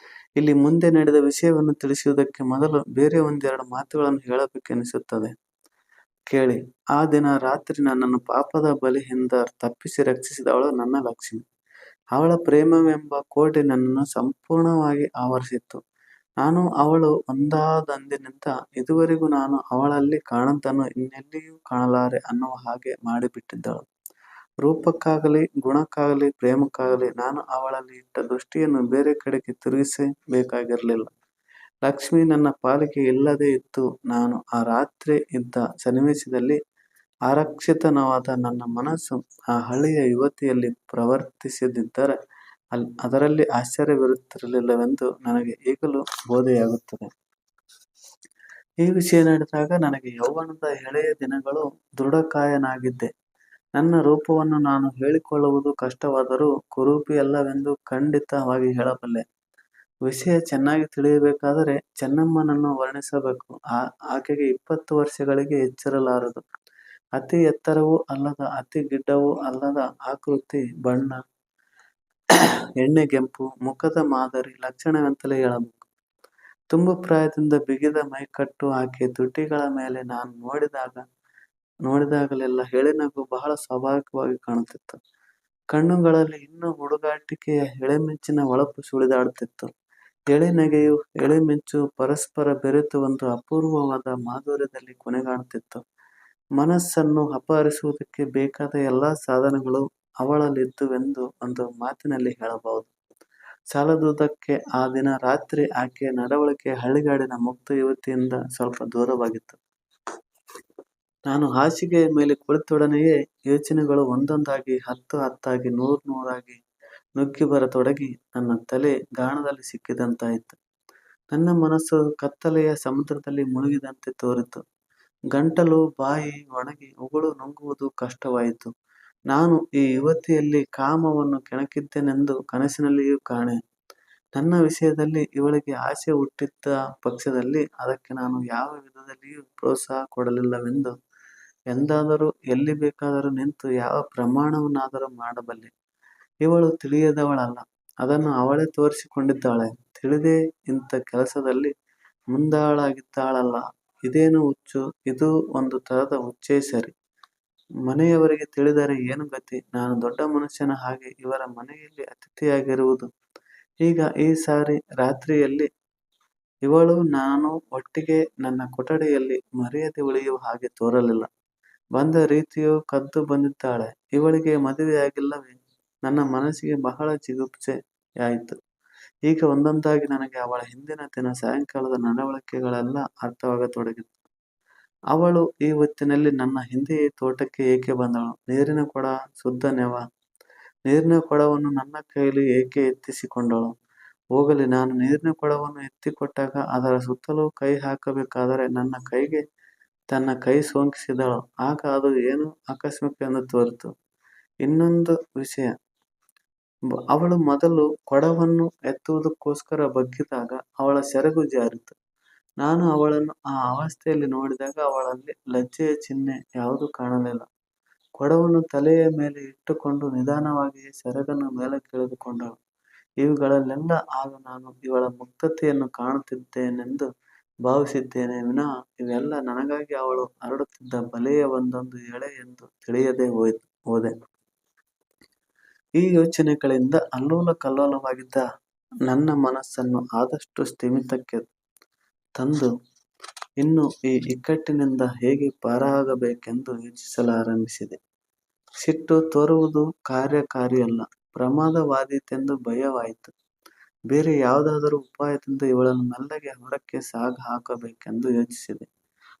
ಇಲ್ಲಿ ಮುಂದೆ ನಡೆದ ವಿಷಯವನ್ನು ತಿಳಿಸುವುದಕ್ಕೆ ಮೊದಲು ಬೇರೆ ಒಂದೆರಡು ಮಾತುಗಳನ್ನು ಹೇಳಬೇಕೆನಿಸುತ್ತದೆ, ಕೇಳಿ. ಆ ದಿನ ರಾತ್ರಿ ನನ್ನನ್ನು ಪಾಪದ ಬಲೆಯಿಂದ ತಪ್ಪಿಸಿ ರಕ್ಷಿಸಿದವಳು ನನ್ನ ಲಕ್ಷ್ಮಿ. ಅವಳ ಪ್ರೇಮವೆಂಬ ಕೋಟೆ ನನ್ನನ್ನು ಸಂಪೂರ್ಣವಾಗಿ ಆವರಿಸಿತ್ತು. ನಾನು ಅವಳು ಒಂದಾದಂದಿನಿಂದ ಇದುವರೆಗೂ ನಾನು ಅವಳಲ್ಲಿ ಕಾಣದ್ದನ್ನು ಇನ್ನೆಲ್ಲಿಯೂ ಕಾಣಲಾರೆ ಅನ್ನುವ ಹಾಗೆ ಮಾಡಿಬಿಟ್ಟಿದ್ದಳು. ರೂಪಕ್ಕಾಗಲಿ, ಗುಣಕ್ಕಾಗಲಿ, ಪ್ರೇಮಕ್ಕಾಗಲಿ ನಾನು ಅವಳಲ್ಲಿ ಇಟ್ಟ ದೃಷ್ಟಿಯನ್ನು ಬೇರೆ ಕಡೆಗೆ ತಿರುಗಿಸಬೇಕಾಗಿರಲಿಲ್ಲ. ಲಕ್ಷ್ಮಿ ನನ್ನ ಪಾಲಿಗೆ ಇಲ್ಲದೇ ಇದ್ದು ನಾನು ಆ ರಾತ್ರಿ ಇದ್ದ ಸನ್ನಿವೇಶದಲ್ಲಿ ಆರಕ್ಷಿತವಾದ ನನ್ನ ಮನಸ್ಸು ಆ ಹಳ್ಳಿಯ ಯುವತಿಯಲ್ಲಿ ಪ್ರವರ್ತಿಸದಿದ್ದರೆ ಅದರಲ್ಲಿ ಆಶ್ಚರ್ಯವಿರುತ್ತಿರಲಿಲ್ಲವೆಂದು ನನಗೆ ಈಗಲೂ ಬೋಧೆಯಾಗುತ್ತದೆ. ಈ ವಿಷಯ ನಡೆದಾಗ ನನಗೆ ಯೌವನದ ಎಳೆಯ ದಿನಗಳು. ದೃಢಕಾಯನಾಗಿದ್ದೆ. ನನ್ನ ರೂಪವನ್ನು ನಾನು ಹೇಳಿಕೊಳ್ಳುವುದು ಕಷ್ಟವಾದರೂ ಕುರೂಪಿಯಲ್ಲವೆಂದು ಖಂಡಿತವಾಗಿ ಹೇಳಬಲ್ಲೆ. ವಿಷಯ ಚೆನ್ನಾಗಿ ತಿಳಿಯಬೇಕಾದರೆ ಚೆನ್ನಮ್ಮನನ್ನು ವರ್ಣಿಸಬೇಕು. ಆಕೆಗೆ 20 ವರ್ಷಗಳಿಗೆ ಹೆಚ್ಚಿರಲಾರದು. ಅತಿ ಎತ್ತರವೂ ಅಲ್ಲದ, ಅತಿ ಗಿಡ್ಡವೂ ಅಲ್ಲದ ಆಕೃತಿ, ಬಣ್ಣ ಎಣ್ಣೆಗೆಂಪು, ಮುಖದ ಮಾದರಿ ಲಕ್ಷಣವೆಂತಲೇ ಹೇಳಬೇಕು. ತುಂಬು ಪ್ರಾಯದಿಂದ ಬಿಗಿದ ಮೈಕಟ್ಟು. ಆಕೆ ತುಟಿಗಳ ಮೇಲೆ ನಾನು ನೋಡಿದಾಗಲೆಲ್ಲ ಎಳೆನಗು ಬಹಳ ಸ್ವಾಭಾವಿಕವಾಗಿ ಕಾಣುತ್ತಿತ್ತು. ಕಣ್ಣುಗಳಲ್ಲಿ ಇನ್ನೂ ಹುಡುಗಾಟಿಕೆಯ ಎಳೆಮಿಂಚಿನ ಹೊಳಪು ಸುಳಿದಾಡುತ್ತಿತ್ತು. ಎಳೆನಗೆಯು ಎಳೆಮಿಂಚು ಪರಸ್ಪರ ಬೆರೆತು ಒಂದು ಅಪೂರ್ವವಾದ ಮಾಧುರ್ಯದಲ್ಲಿ ಕೊನೆಗಾಣುತ್ತಿತ್ತು. ಮನಸ್ಸನ್ನು ಅಪಹರಿಸುವುದಕ್ಕೆ ಬೇಕಾದ ಎಲ್ಲಾ ಸಾಧನಗಳು ಅವಳಲ್ಲಿದ್ದುವೆಂದು ಒಂದು ಮಾತಿನಲ್ಲಿ ಹೇಳಬಹುದು. ಸಾಲದುದಕ್ಕೆ ಆ ದಿನ ರಾತ್ರಿ ಆಕೆಯ ನಡವಳಿಕೆ ಹಳ್ಳಿಗಾಡಿನ ಮುಕ್ತ ಯುವತಿಯಿಂದ ಸ್ವಲ್ಪ ದೂರವಾಗಿತ್ತು. ನಾನು ಹಾಸಿಗೆಯ ಮೇಲೆ ಕುಳಿತೊಡನೆಯೇ ಯೋಚನೆಗಳು ಒಂದೊಂದಾಗಿ, ಹತ್ತಾಗಿ, ನೂರಾಗಿ ನುಗ್ಗಿ ಬರತೊಡಗಿ ನನ್ನ ತಲೆ ಗಾಣದಲ್ಲಿ ಸಿಕ್ಕಿದಂತಾಯಿತು. ನನ್ನ ಮನಸ್ಸು ಕತ್ತಲೆಯ ಸಮುದ್ರದಲ್ಲಿ ಮುಳುಗಿದಂತೆ ತೋರಿತು. ಗಂಟಲು, ಬಾಯಿ ಒಣಗಿ ಉಗುಳು ನುಂಗುವುದು ಕಷ್ಟವಾಯಿತು. ನಾನು ಈ ಯುವತಿಯಲ್ಲಿ ಕಾಮವನ್ನು ಕೆಣಕಿದ್ದೆನೆಂದು ಕನಸಿನಲ್ಲಿಯೂ ಕಾಣೆ. ನನ್ನ ವಿಷಯದಲ್ಲಿ ಇವಳಿಗೆ ಆಸೆ ಹುಟ್ಟಿದ್ದ ಪಕ್ಷದಲ್ಲಿ ಅದಕ್ಕೆ ನಾನು ಯಾವ ವಿಧದಲ್ಲಿಯೂ ಪ್ರೋತ್ಸಾಹ ಕೊಡಲಿಲ್ಲವೆಂದು ಎಂದಾದರೂ ಎಲ್ಲಿ ಬೇಕಾದರೂ ನಿಂತು ಯಾವ ಪ್ರಮಾಣವನ್ನಾದರೂ ಮಾಡಬಲ್ಲೆ. ಇವಳು ತಿಳಿಯದವಳಲ್ಲ, ಅದನ್ನು ಅವಳೇ ತೋರಿಸಿಕೊಂಡಿದ್ದಾಳೆ. ತಿಳಿದೇ ಇಂಥ ಕೆಲಸದಲ್ಲಿ ಮುಂದಾಳಾಗಿದ್ದಾಳಲ್ಲ, ಇದೇನು ಹುಚ್ಚು? ಇದು ಒಂದು ತರದ ಹುಚ್ಚೇ ಸರಿ. ಮನೆಯವರಿಗೆ ತಿಳಿದರೆ ಏನು ಗತಿ? ನಾನು ದೊಡ್ಡ ಮನುಷ್ಯನ ಹಾಗೆ ಇವರ ಮನೆಯಲ್ಲಿ ಅತಿಥಿಯಾಗಿರುವುದು. ಈಗ ಈ ಸಾರಿ ರಾತ್ರಿಯಲ್ಲಿ ಇವಳು ನಾನು ಒಟ್ಟಿಗೆ ನನ್ನ ಕೊಠಡಿಯಲ್ಲಿ ಮರೆಯದೆ ಉಳಿಯುವ ಹಾಗೆ ತೋರಲಿಲ್ಲ. ಬಂದ ರೀತಿಯು ಕದ್ದು ಬಂದಿದ್ದಾಳೆ. ಇವಳಿಗೆ ಮದುವೆಯಾಗಿಲ್ಲವೇ? ನನ್ನ ಮನಸ್ಸಿಗೆ ಬಹಳ ಜಿಗುಪ್ಸೆಯಾಯಿತು. ಈಗ ಒಂದೊಂದಾಗಿ ನನಗೆ ಅವಳ ಹಿಂದಿನ ದಿನ ಸಾಯಂಕಾಲದ ನಡವಳಿಕೆಗಳೆಲ್ಲ ಅರ್ಥವಾಗತೊಡಗಿತು. ಅವಳು ಈ ಹೊತ್ತಿನಲ್ಲಿ ನನ್ನ ಹಿಂದೆಯೇ ತೋಟಕ್ಕೆ ಏಕೆ ಬಂದಳು? ನೀರಿನ ಕೊಡ, ಶುದ್ಧ ನೆವ. ನೀರಿನ ಕೊಡವನ್ನು ನನ್ನ ಕೈಯಲ್ಲಿ ಏಕೆ ಎತ್ತಿಸಿಕೊಂಡಳು? ಹೋಗಲಿ, ನಾನು ನೀರಿನ ಕೊಡವನ್ನು ಎತ್ತಿಕೊಟ್ಟಾಗ ಅದರ ಸುತ್ತಲೂ ಕೈ ಹಾಕಬೇಕಾದರೆ ನನ್ನ ಕೈಗೆ ತನ್ನ ಕೈ ಸೋಂಕಿಸಿದಳು. ಆಗ ಅದು ಏನೋ ಆಕಸ್ಮಿಕ ಎಂದು ತೋರಿತು. ಇನ್ನೊಂದು ವಿಷಯ, ಅವಳು ಮೊದಲು ಕೊಡವನ್ನು ಎತ್ತುವುದಕ್ಕೋಸ್ಕರ ಬಗ್ಗಿದಾಗ ಅವಳ ಸೆರಗು ಜಾರಿತು. ನಾನು ಅವಳನ್ನು ಆ ಅವಸ್ಥೆಯಲ್ಲಿ ನೋಡಿದಾಗ ಅವಳಲ್ಲಿ ಲಜ್ಜೆಯ ಚಿಹ್ನೆ ಯಾವುದೂ ಕಾಣಲಿಲ್ಲ. ಕೊಡವನ್ನು ತಲೆಯ ಮೇಲೆ ಇಟ್ಟುಕೊಂಡು ನಿಧಾನವಾಗಿ ಸೆರಗನ್ನು ಮೇಲಕ್ಕೆಳೆದುಕೊಂಡಳು. ಇವುಗಳಲ್ಲೆಲ್ಲ ಆಗ ನಾನು ಇವಳ ಮುಗ್ಧತೆಯನ್ನು ಕಾಣುತ್ತಿದ್ದೇನೆಂದು ಭಾವಿಸಿದ್ದೇನೆ ವಿನಃ ಇವೆಲ್ಲ ನನಗಾಗಿ ಅವಳು ಹರಡುತ್ತಿದ್ದ ಬಲೆಯ ಒಂದೊಂದು ಎಳೆ ಎಂದು ತಿಳಿಯದೆ ಹೋದೆ. ಈ ಯೋಚನೆಗಳಿಂದ ಅಲ್ಲೋಲ ಕಲ್ಲೋಲವಾಗಿದ್ದ ನನ್ನ ಮನಸ್ಸನ್ನು ಆದಷ್ಟು ಸ್ಥಿಮಿತಕ್ಕೆ ತಂದು ಇನ್ನು ಈ ಇಕ್ಕಟ್ಟಿನಿಂದ ಹೇಗೆ ಪಾರಾಗಬೇಕೆಂದು ಯೋಚಿಸಲಾರಂಭಿಸಿದೆ. ಸಿಟ್ಟು ತೋರುವುದು ಕಾರ್ಯಕಾರಿಯಲ್ಲ. ಪ್ರಮಾದವಾದೀತೆಂದು ಭಯವಾಯಿತು. ಬೇರೆ ಯಾವುದಾದರೂ ಉಪಾಯದಿಂದ ಇವಳನ್ನು ಮೆಲ್ಲಗೆ ಹೊರಕ್ಕೆ ಸಾಗ ಹಾಕಬೇಕೆಂದು ಯೋಚಿಸಿದೆ.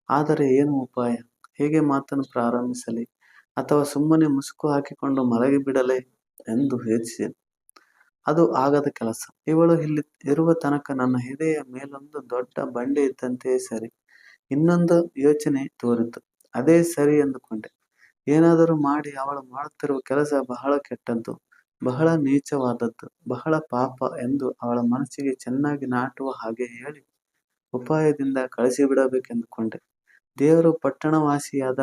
ಆದರೆ ಏನು ಉಪಾಯ? ಹೇಗೆ ಮಾತನ್ನು ಪ್ರಾರಂಭಿಸಲಿ? ಅಥವಾ ಸುಮ್ಮನೆ ಮುಸುಕು ಹಾಕಿಕೊಂಡು ಮಲಗಿಬಿಡಲೇ ಎಂದು ಯೋಚಿಸಿದೆ. ಅದು ಆಗದ ಕೆಲಸ. ಇವಳು ಇಲ್ಲಿ ಇರುವ ತನಕ ನನ್ನ ಎದೆಯ ಮೇಲೊಂದು ದೊಡ್ಡ ಬಂಡೆ ಇದ್ದಂತೆಯೇ ಸರಿ. ಇನ್ನೊಂದು ಯೋಚನೆ ತೋರಿತು. ಅದೇ ಸರಿ ಎಂದುಕೊಂಡೆ. ಏನಾದರೂ ಮಾಡಿ ಅವಳು ಮಾಡುತ್ತಿರುವ ಕೆಲಸ ಬಹಳ ಕೆಟ್ಟದ್ದು, ಬಹಳ ನೀಚವಾದದ್ದು, ಬಹಳ ಪಾಪ ಎಂದು ಅವಳ ಮನಸ್ಸಿಗೆ ಚೆನ್ನಾಗಿ ನಾಟುವ ಹಾಗೆ ಹೇಳಿ ಉಪಾಯದಿಂದ ಕಳಿಸಿಬಿಡಬೇಕೆಂದುಕೊಂಡೆ. ದೇವರು ಪಟ್ಟಣವಾಸಿಯಾದ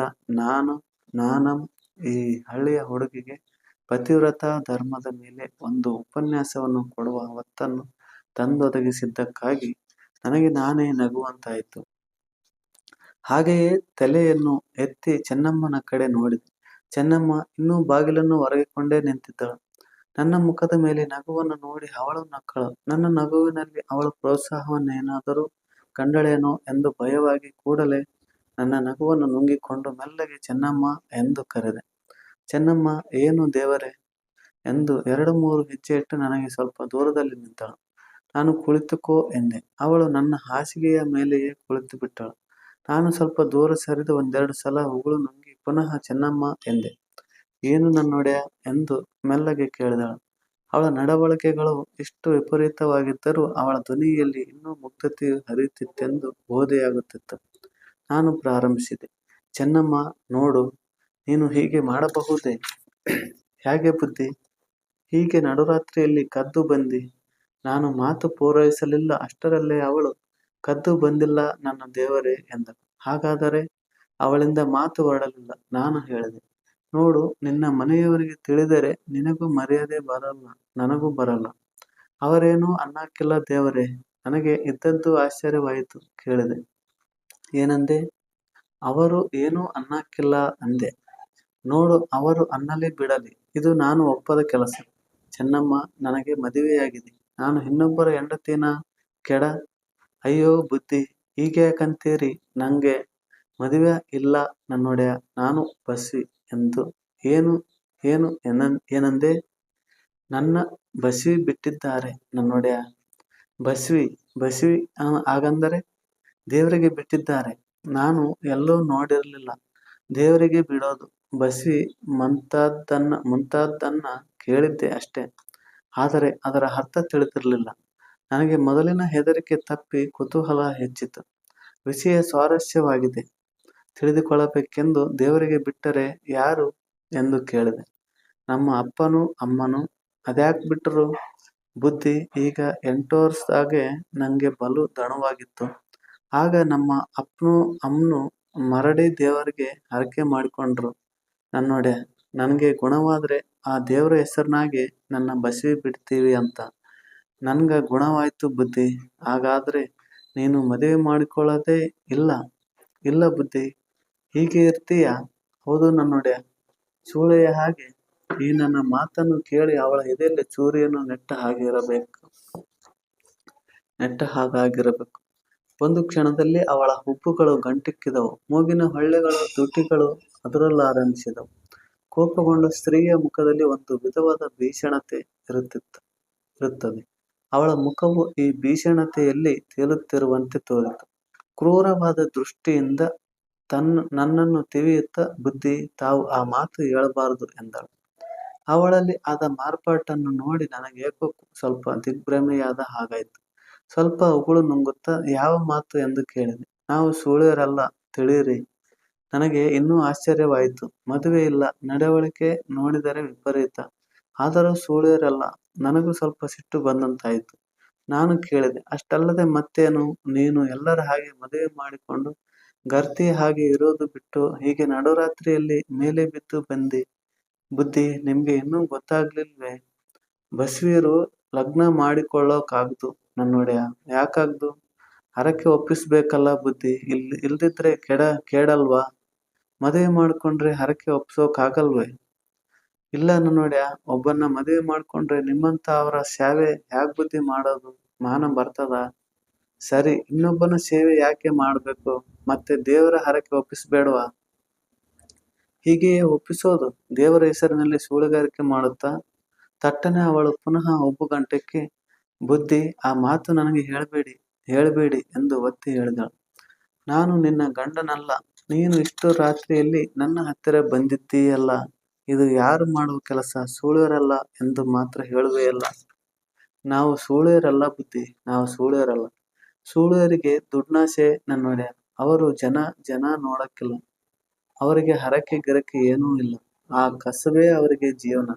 ನಾನಂ ಈ ಹಳ್ಳಿಯ ಹುಡುಗಿಗೆ ಪತಿವ್ರತಾ ಧರ್ಮದ ಮೇಲೆ ಒಂದು ಉಪನ್ಯಾಸವನ್ನು ಕೊಡುವ ಹೊತ್ತನ್ನು ತಂದೊದಗಿಸಿದ್ದಕ್ಕಾಗಿ ನನಗೆ ನಾನೇ ನಗುವಂತಾಯಿತು. ಹಾಗೆಯೇ ತಲೆಯನ್ನು ಎತ್ತಿ ಚೆನ್ನಮ್ಮನ ಕಡೆ ನೋಡಿದೆ. ಚೆನ್ನಮ್ಮ ಇನ್ನೂ ಬಾಗಿಲನ್ನು ಹೊರಗಿಕೊಂಡೇ ನಿಂತಿದ್ದಳು. ನನ್ನ ಮುಖದ ಮೇಲೆ ನಗುವನ್ನು ನೋಡಿ ಅವಳು ನಕ್ಕಳು. ನನ್ನ ನಗುವಿನಲ್ಲಿ ಅವಳು ಪ್ರೋತ್ಸಾಹವನ್ನೇನಾದರೂ ಕಂಡಳೇನೋ ಎಂದು ಭಯವಾಗಿ ಕೂಡಲೇ ನನ್ನ ನಗುವನ್ನು ನುಂಗಿಕೊಂಡು ಮೆಲ್ಲಗೆ ಚೆನ್ನಮ್ಮ ಎಂದು ಕರೆದೆ. ಚೆನ್ನಮ್ಮ, ಏನು ದೇವರೇ ಎಂದು 2-3 ಹೆಜ್ಜೆ ಇಟ್ಟು ನನಗೆ ಸ್ವಲ್ಪ ದೂರದಲ್ಲಿ ನಿಂತಳು. ನಾನು ಕುಳಿತುಕೋ ಎಂದೆ. ಅವಳು ನನ್ನ ಹಾಸಿಗೆಯ ಮೇಲೆಯೇ ಕುಳಿತು ಬಿಟ್ಟಳು. ನಾನು ಸ್ವಲ್ಪ ದೂರ ಸರಿದು 1-2 ಸಲ ಉಗುಳು ನುಂಗಿ ಪುನಃ ಚೆನ್ನಮ್ಮ ಎಂದೆ. ಏನು ನನ್ನೊಡೆಯ ಎಂದು ಮೆಲ್ಲಗೆ ಕೇಳಿದಳು. ಅವಳ ನಡವಳಿಕೆಗಳು ಇಷ್ಟು ವಿಪರೀತವಾಗಿದ್ದರೂ ಅವಳ ಧ್ವನಿಯಲ್ಲಿ ಇನ್ನೂ ಮುಗ್ಧತೆಯು ಹರಿಯುತ್ತಿತ್ತೆಂದು ಬೋಧೆಯಾಗುತ್ತಿತ್ತು. ನಾನು ಪ್ರಾರಂಭಿಸಿದೆ. ಚೆನ್ನಮ್ಮ, ನೋಡು, ನೀನು ಹೀಗೆ ಮಾಡಬಹುದೇ? ಹೇಗೆ ಬುದ್ಧಿ? ಹೀಗೆ ನಡುರಾತ್ರಿಯಲ್ಲಿ ಕದ್ದು ಬಂದಿ? ನಾನು ಮಾತು ಪೂರೈಸಲಿಲ್ಲ. ಅಷ್ಟರಲ್ಲೇ ಅವಳು, ಕದ್ದು ಬಂದಿಲ್ಲ ನನ್ನ ದೇವರೇ ಎಂದಳು. ಹಾಗಾದರೆ? ಅವಳಿಂದ ಮಾತು ಹೊರಡಲಿಲ್ಲ. ನಾನು ಹೇಳಿದೆ, ನೋಡು, ನಿನ್ನ ಮನೆಯವರಿಗೆ ತಿಳಿದರೆ ನಿನಗೂ ಮರ್ಯಾದೆ ಬರಲ್ಲ, ನನಗೂ ಬರಲ್ಲ. ಅವರೇನೂ ಅನ್ನಕ್ಕಿಲ್ಲ ದೇವರೇ. ನನಗೆ ಇದ್ದದ್ದು ಆಶ್ಚರ್ಯವಾಯಿತು. ಕೇಳಿದೆ, ಏನಂದೆ? ಅವರು ಏನೂ ಅನ್ನಕ್ಕಿಲ್ಲ ಅಂದೆ. ನೋಡು, ಅವರು ಅನ್ನಲಿ ಬಿಡಲಿ, ಇದು ನಾನು ಒಪ್ಪದ ಕೆಲಸ. ಚೆನ್ನಮ್ಮ, ನನಗೆ ಮದುವೆಯಾಗಿದೆ. ನಾನು ಇನ್ನೊಬ್ಬರ ಹೆಂಡತಿನ ಕೆಡ? ಅಯ್ಯೋ ಬುದ್ಧಿ, ಹೀಗ್ಯಾಕಂತೀರಿ? ನಂಗೆ ಮದುವೆ ಇಲ್ಲ ನನ್ನೊಡೆಯ. ನಾನು ಬಸ್ವಿ ಎಂದು ಏನು ಏನಂದೆ? ನನ್ನ ಬಸ್ವಿ ಬಿಟ್ಟಿದ್ದಾರೆ ನನ್ನೊಡೆಯ. ಬಸ್ವಿ ಹಾಗಂದರೆ? ದೇವರಿಗೆ ಬಿಟ್ಟಿದ್ದಾರೆ. ನಾನು ಎಲ್ಲೂ ನೋಡಿರಲಿಲ್ಲ ದೇವರಿಗೆ ಬಿಡೋದು. ಬಸ್ವಿ ಮುಂತಾದ್ದನ್ನ ಕೇಳಿದ್ದೆ ಅಷ್ಟೇ. ಆದರೆ ಅದರ ಅರ್ಥ ತಿಳಿದಿರಲಿಲ್ಲ. ನನಗೆ ಮೊದಲಿನ ಹೆದರಿಕೆ ತಪ್ಪಿ ಕುತೂಹಲ ಹೆಚ್ಚಿತು. ವಿಷಯ ಸ್ವಾರಸ್ಯವಾಗಿದೆ, ತಿಳಿದುಕೊಳ್ಳಬೇಕೆಂದು. ದೇವರಿಗೆ ಬಿಟ್ಟರೆ ಯಾರು ಎಂದು ಕೇಳಿದೆ. ನಮ್ಮ ಅಪ್ಪನೂ ಅಮ್ಮನೂ. ಅದ್ಯಾಕ್ ಬಿಟ್ರು ಬುದ್ಧಿ? ಈಗ 8 ವರ್ಷದಾಗೆ ನಂಗೆ ಬಲು ದಣವಾಗಿತ್ತು. ಆಗ ನಮ್ಮ ಅಪ್ಪನೂ ಅಮ್ಮನೂ ಮರಡಿ ದೇವರಿಗೆ ಹರಕೆ ಮಾಡಿಕೊಂಡ್ರು ನನ್ನೊಡೆ. ನನಗೆ ಗುಣವಾದ್ರೆ ಆ ದೇವರ ಹೆಸರಿನಾಗೆ ನನ್ನ ಬಸ್ವಿ ಬಿಡ್ತೀವಿ ಅಂತ. ನನ್ಗ ಗುಣವಾಯ್ತು ಬುದ್ಧಿ. ಹಾಗಾದ್ರೆ ನೀನು ಮದುವೆ ಮಾಡಿಕೊಳ್ಳೋದೇ ಇಲ್ಲ? ಇಲ್ಲ ಬುದ್ಧಿ. ಹೀಗೆ ಇರ್ತೀಯ? ಹೌದು ನನ್ನೊಡೆಯ. ಸೂಳೆಯ ಹಾಗೆ. ಈ ನನ್ನ ಮಾತನ್ನು ಕೇಳಿ ಅವಳ ಎದೆಯಲ್ಲಿ ಚೂರಿಯನ್ನು ನೆಟ್ಟ ಹಾಗಾಗಿರಬೇಕು. ಒಂದು ಕ್ಷಣದಲ್ಲಿ ಅವಳ ಹುಬ್ಬುಗಳು ಗಂಟಿಕ್ಕಿದವು, ಮೂಗಿನ ಹೊಳ್ಳೆಗಳು ತುಟಿಗಳು ಅದರಲ್ಲಾರಂಭಿಸಿದವು. ಕೋಪಗೊಂಡ ಸ್ತ್ರೀಯ ಮುಖದಲ್ಲಿ ಒಂದು ವಿಧವಾದ ಭೀಷಣತೆ ಇರುತ್ತದೆ. ಅವಳ ಮುಖವು ಈ ಭೀಷಣತೆಯಲ್ಲಿ ತೇಲುತ್ತಿರುವಂತೆ ತೋರಿತು. ಕ್ರೂರವಾದ ದೃಷ್ಟಿಯಿಂದ ನನ್ನನ್ನು ತಿವಿಯುತ್ತ, ಬುದ್ಧಿ, ತಾವು ಆ ಮಾತು ಹೇಳಬಾರದು ಎಂದಳು. ಅವಳಲ್ಲಿ ಆದ ಮಾರ್ಪಾಟನ್ನು ನೋಡಿ ನನಗೇಕೋ ಸ್ವಲ್ಪ ದಿಗ್ಭ್ರಮೆಯಾದ ಹಾಗಾಯಿತು. ಸ್ವಲ್ಪ ಉಗುಳು ನುಂಗುತ್ತಾ, ಯಾವ ಮಾತು ಎಂದು ಕೇಳಿದೆ. ನಾವು ಸೂಳೆಯರಲ್ಲ, ತಿಳಿಯಿರಿ. ನನಗೆ ಇನ್ನೂ ಆಶ್ಚರ್ಯವಾಯಿತು. ಮದುವೆ ಇಲ್ಲ, ನಡವಳಿಕೆ ನೋಡಿದರೆ ವಿಪರೀತ, ಆದರೂ ಸೂಳೆಯರಲ್ಲ. ನನಗೂ ಸ್ವಲ್ಪ ಸಿಟ್ಟು ಬಂದಂತಾಯಿತು. ನಾನು ಕೇಳಿದೆ, ಅಷ್ಟಲ್ಲದೆ ಮತ್ತೇನು? ನೀನು ಎಲ್ಲರ ಹಾಗೆ ಮದುವೆ ಮಾಡಿಕೊಂಡು ಗರ್ತಿಯ ಹಾಗೆ ಇರೋದು ಬಿಟ್ಟು ಹೀಗೆ ನಡುರಾತ್ರಿಯಲ್ಲಿ ಮೇಲೆ ಬಿದ್ದು ಬಂದಿ. ಬುದ್ಧಿ, ನಿಮ್ಗೆ ಇನ್ನೂ ಗೊತ್ತಾಗ್ಲಿಲ್ವೇ? ಬಸ್ವೀರು ಲಗ್ನ ಮಾಡಿಕೊಳ್ಳೋಕಾಗ್ದು ನನ್ನೊಡೆಯ. ಯಾಕಾಗ್ದು? ಹರಕೆ ಒಪ್ಪಿಸ್ಬೇಕಲ್ಲ ಬುದ್ಧಿ. ಇಲ್ದಿದ್ರೆ ಕೇಡಲ್ವಾ? ಮದುವೆ ಮಾಡ್ಕೊಂಡ್ರೆ ಹರಕೆ ಒಪ್ಸೋಕಾಗಲ್ವೇ? ಇಲ್ಲ ನನ್ನೊಡೆಯ. ಒಬ್ಬನ್ನ ಮದುವೆ ಮಾಡ್ಕೊಂಡ್ರೆ ನಿಮ್ಮಂತ ಅವರ ಸೇವೆ ಹ್ಯಾಗ್ ಬುದ್ಧಿ ಮಾಡೋದು? ಮಾನ ಬರ್ತದ? ಸರಿ, ಇನ್ನೊಬ್ಬನ ಸೇವೆ ಯಾಕೆ ಮಾಡ್ಬೇಕು? ಮತ್ತೆ ದೇವರ ಹರಕೆ ಒಪ್ಪಿಸ್ಬೇಡವಾ? ಹೀಗೆಯೇ ಒಪ್ಪಿಸೋದು. ದೇವರ ಹೆಸರಿನಲ್ಲಿ ಸುಳ್ಳುಗಾರಿಕೆ ಮಾಡುತ್ತಾ. ತಟ್ಟನೆ ಅವಳು ಪುನಃ ಒಬ್ಬುಗಂಟಕ್ಕೆ, ಬುದ್ಧಿ, ಆ ಮಾತು ನನಗೆ ಹೇಳಬೇಡಿ ಎಂದು ಒತ್ತಿ ಹೇಳಿದಳು. ನಾನು ನಿನ್ನ ಗಂಡನಲ್ಲ. ನೀನು ಇಷ್ಟು ರಾತ್ರಿಯಲ್ಲಿ ನನ್ನ ಹತ್ತಿರ ಬಂದಿದ್ದೀಯಲ್ಲ, ಇದು ಯಾರು ಮಾಡುವ ಕೆಲಸ? ಸೂಳೆಯರಲ್ಲ ಎಂದು ಮಾತ್ರ ಹೇಳುವೆಯಲ್ಲ. ನಾವು ಸೂಳೆಯರಲ್ಲ ಬುದ್ಧಿ, ನಾವು ಸೂಳೆಯರಲ್ಲ. ಸೂಳೆಯರಿಗೆ ದುಡ್ನಾಸೆ ನನ್ನೊಡೆಯ. ಅವರು ಜನ ನೋಡಕ್ಕಿಲ್ಲ. ಅವರಿಗೆ ಹರಕೆ ಗಿರಕೆ ಏನೂ ಇಲ್ಲ. ಆ ಕಸವೇ ಅವರಿಗೆ ಜೀವನ.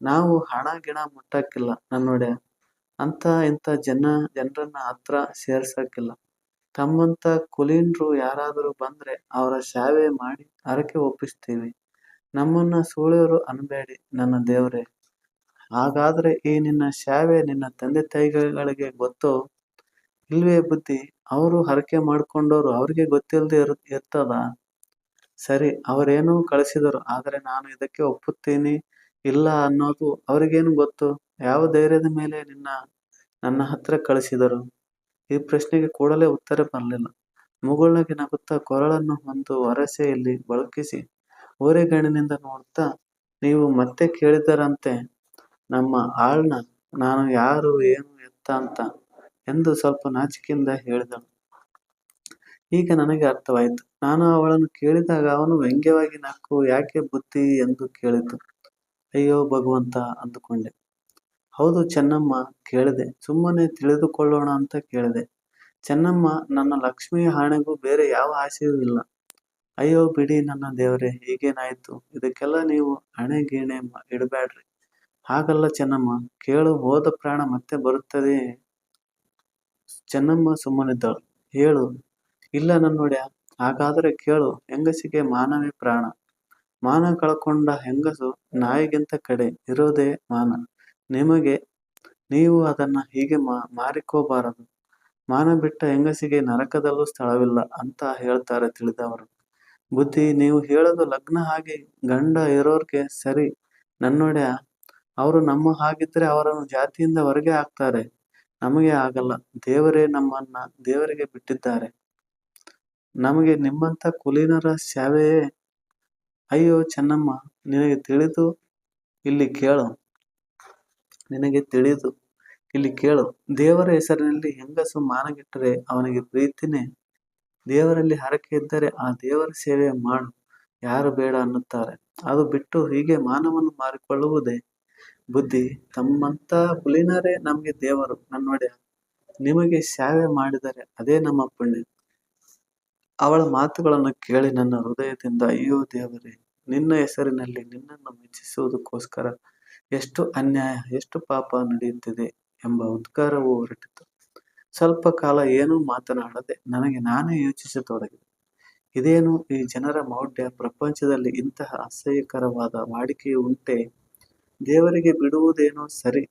ನಾವು ಹಣ ಗಿಣ ಮುಟ್ಟಕ್ಕಿಲ್ಲ ನನ್ನೊಡೆಯ. ಅಂತ ಇಂಥ ಜನರನ್ನ ಹತ್ರ ಸೇರ್ಸಕ್ಕಿಲ್ಲ. ತಮ್ಮಂತ ಕುಲೀನ್ರು ಯಾರಾದರೂ ಬಂದ್ರೆ ಅವರ ಸೇವೆ ಮಾಡಿ ಹರಕೆ ಒಪ್ಪಿಸ್ತೀವಿ. ನಮ್ಮನ್ನ ಸೂಳೆಯರು ಅನ್ಬೇಡಿ ನನ್ನ ದೇವ್ರೆ. ಹಾಗಾದ್ರೆ ಈ ನಿನ್ನ ಸೇವೆ ನಿನ್ನ ತಂದೆ ತಾಯಿಗಳಿಗೆ ಗೊತ್ತೋ ಇಲ್ವೇ ಬುದ್ಧಿ? ಅವರು ಹರಕೆ ಮಾಡ್ಕೊಂಡವ್ರು, ಅವ್ರಿಗೆ ಗೊತ್ತಿಲ್ಲದೆ ಇರ್ತದ? ಸರಿ, ಅವರೇನೋ ಕಳಿಸಿದರು, ಆದರೆ ನಾನು ಇದಕ್ಕೆ ಒಪ್ಪುತ್ತೀನಿ ಇಲ್ಲ ಅನ್ನೋದು ಅವರಿಗೇನು ಗೊತ್ತು? ಯಾವ ಧೈರ್ಯದ ಮೇಲೆ ನನ್ನ ಹತ್ರ ಕಳಿಸಿದರು? ಈ ಪ್ರಶ್ನೆಗೆ ಕೂಡಲೇ ಉತ್ತರ ಬರಲಿಲ್ಲ. ಮುಗುಳ್ನಗೆ ನಗುತ್ತಾ ಕೊರಳನ್ನು ಒಂದು ಒರಸೆಯಲ್ಲಿ ಬಳುಕಿಸಿ ಓರೆಗಣ್ಣಿನಿಂದ ನೋಡುತ್ತಾ, ನೀವು ಮತ್ತೆ ಕೇಳಿದರಂತೆ ನಮ್ಮ ಆಳ್ನ, ನಾನು ಯಾರು, ಏನು, ಎತ್ತ ಅಂತ ಎಂದು ಸ್ವಲ್ಪ ನಾಚಿಕೆಯಿಂದ ಹೇಳಿದಳು. ಈಗ ನನಗೆ ಅರ್ಥವಾಯಿತು. ನಾನು ಅವಳನ್ನು ಕೇಳಿದಾಗ ಅವನು ವ್ಯಂಗ್ಯವಾಗಿ ನಕ್ಕು, ಯಾಕೆ ಬುದ್ಧಿ ಎಂದು ಕೇಳಿತು. ಅಯ್ಯೋ ಭಗವಂತ ಅಂದುಕೊಂಡೆ. ಹೌದು ಚೆನ್ನಮ್ಮ, ಕೇಳಿದೆ. ಸುಮ್ಮನೆ ತಿಳಿದುಕೊಳ್ಳೋಣ ಅಂತ ಕೇಳಿದೆ. ಚೆನ್ನಮ್ಮ, ನನ್ನ ಲಕ್ಷ್ಮಿಯ ಹಣೆಗೂ ಬೇರೆ ಯಾವ ಆಸೆಯೂ ಇಲ್ಲ. ಅಯ್ಯೋ ಬಿಡಿ ನನ್ನ ದೇವರೇ, ಹೀಗೇನಾಯ್ತು? ಇದಕ್ಕೆಲ್ಲ ನೀವು ಹಣೆ ಗೀಣೆ ಇಡಬೇಡ್ರಿ. ಹಾಗಲ್ಲ ಚೆನ್ನಮ್ಮ, ಕೇಳು. ಹೋದ ಪ್ರಾಣ ಮತ್ತೆ ಬರುತ್ತದೆ. ಚೆನ್ನಮ್ಮ ಸುಮ್ಮನಿದ್ದಳು. ಹೇಳು. ಇಲ್ಲ ನನ್ನೊಡೆಯ. ಹಾಗಾದರೆ ಕೇಳು. ಹೆಂಗಸಿಗೆ ಮಾನವೇ ಪ್ರಾಣ. ಮಾನ ಕಳಕೊಂಡ ಹೆಂಗಸು ನಾಯಿಗಿಂತ ಕಡೆ ಇರೋದೇ ಮಾನ. ನೀವು ಅದನ್ನ ಹೀಗೆ ಮಾರಿಕೋಬಾರದು. ಮಾನ ಬಿಟ್ಟ ಹೆಂಗಸಿಗೆ ನರಕದಲ್ಲೂ ಸ್ಥಳವಿಲ್ಲ ಅಂತ ಹೇಳ್ತಾರೆ ತಿಳಿದವರು. ಬುದ್ಧಿ, ನೀವು ಹೇಳೋದು ಲಗ್ನ ಹಾಗೆ ಗಂಡ ಇರೋರ್ಗೆ ಸರಿ ನನ್ನೊಡೆಯ. ಅವರು ನಮ್ಮ ಹಾಗಿದ್ರೆ ಅವರನ್ನು ಜಾತಿಯಿಂದ ಹೊರಗೆ ಹಾಕ್ತಾರೆ. ನಮಗೆ ಆಗಲ್ಲ. ದೇವರೇ ನಮ್ಮನ್ನ ದೇವರಿಗೆ ಬಿಟ್ಟಿದ್ದಾರೆ. ನಮಗೆ ನಿಮ್ಮಂತ ಕುಲೀನರ ಸೇವೆಯೇ. ಅಯ್ಯೋ ಚೆನ್ನಮ್ಮ, ನಿನಗೆ ತಿಳಿದು ಇಲ್ಲಿ ಕೇಳು. ದೇವರ ಹೆಸರಿನಲ್ಲಿ ಹೆಂಗಸು ಮಾನಗಿಟ್ಟರೆ ಅವನಿಗೆ ಪ್ರೀತಿನೇ. ದೇವರಲ್ಲಿ ಹರಕೆ ಇದ್ದರೆ ಆ ದೇವರ ಸೇವೆ ಮಾಡು. ಯಾರು ಬೇಡ ಅನ್ನುತ್ತಾರೆ? ಅದು ಬಿಟ್ಟು ಹೀಗೆ ಮಾನವನ್ನು ಮಾರಿಕೊಳ್ಳುವುದೇ? ಬುದ್ಧಿ, ತಮ್ಮಂತ ಕುಲೀನರೇ ನಮಗೆ ದೇವರು ನನ್ನೊಡೆಯ. ನಿಮಗೆ ಸೇವೆ ಮಾಡಿದರೆ ಅದೇ ನಮ್ಮ ಪುಣ್ಯ. ಅವಳ ಮಾತುಗಳನ್ನು ಕೇಳಿ ನನ್ನ ಹೃದಯದಿಂದ, ಅಯ್ಯೋ ದೇವರೇ, ನಿನ್ನ ಹೆಸರಿನಲ್ಲಿ ನಿನ್ನನ್ನು ಮೆಚ್ಚಿಸುವುದಕ್ಕೋಸ್ಕರ ಎಷ್ಟು ಅನ್ಯಾಯ, ಎಷ್ಟು ಪಾಪ ನಡೆಯುತ್ತಿದೆ ಎಂಬ ಉದ್ಗಾರವು ಹೊರಟಿತು. ಸ್ವಲ್ಪ ಕಾಲ ಏನೂ ಮಾತನಾಡದೆ ನನಗೆ ನಾನೇ ಯೋಚಿಸತೊಡಗಿದೆ. ಇದೇನು ಈ ಜನರ ಮೌಢ್ಯ? ಪ್ರಪಂಚದಲ್ಲಿ ಇಂತಹ ಅಸಹ್ಯಕರವಾದ ವಾಡಿಕೆಯು ಉಂಟೆ? ದೇವರಿಗೆ ಬಿಡುವುದೇನೋ ಸರಿ,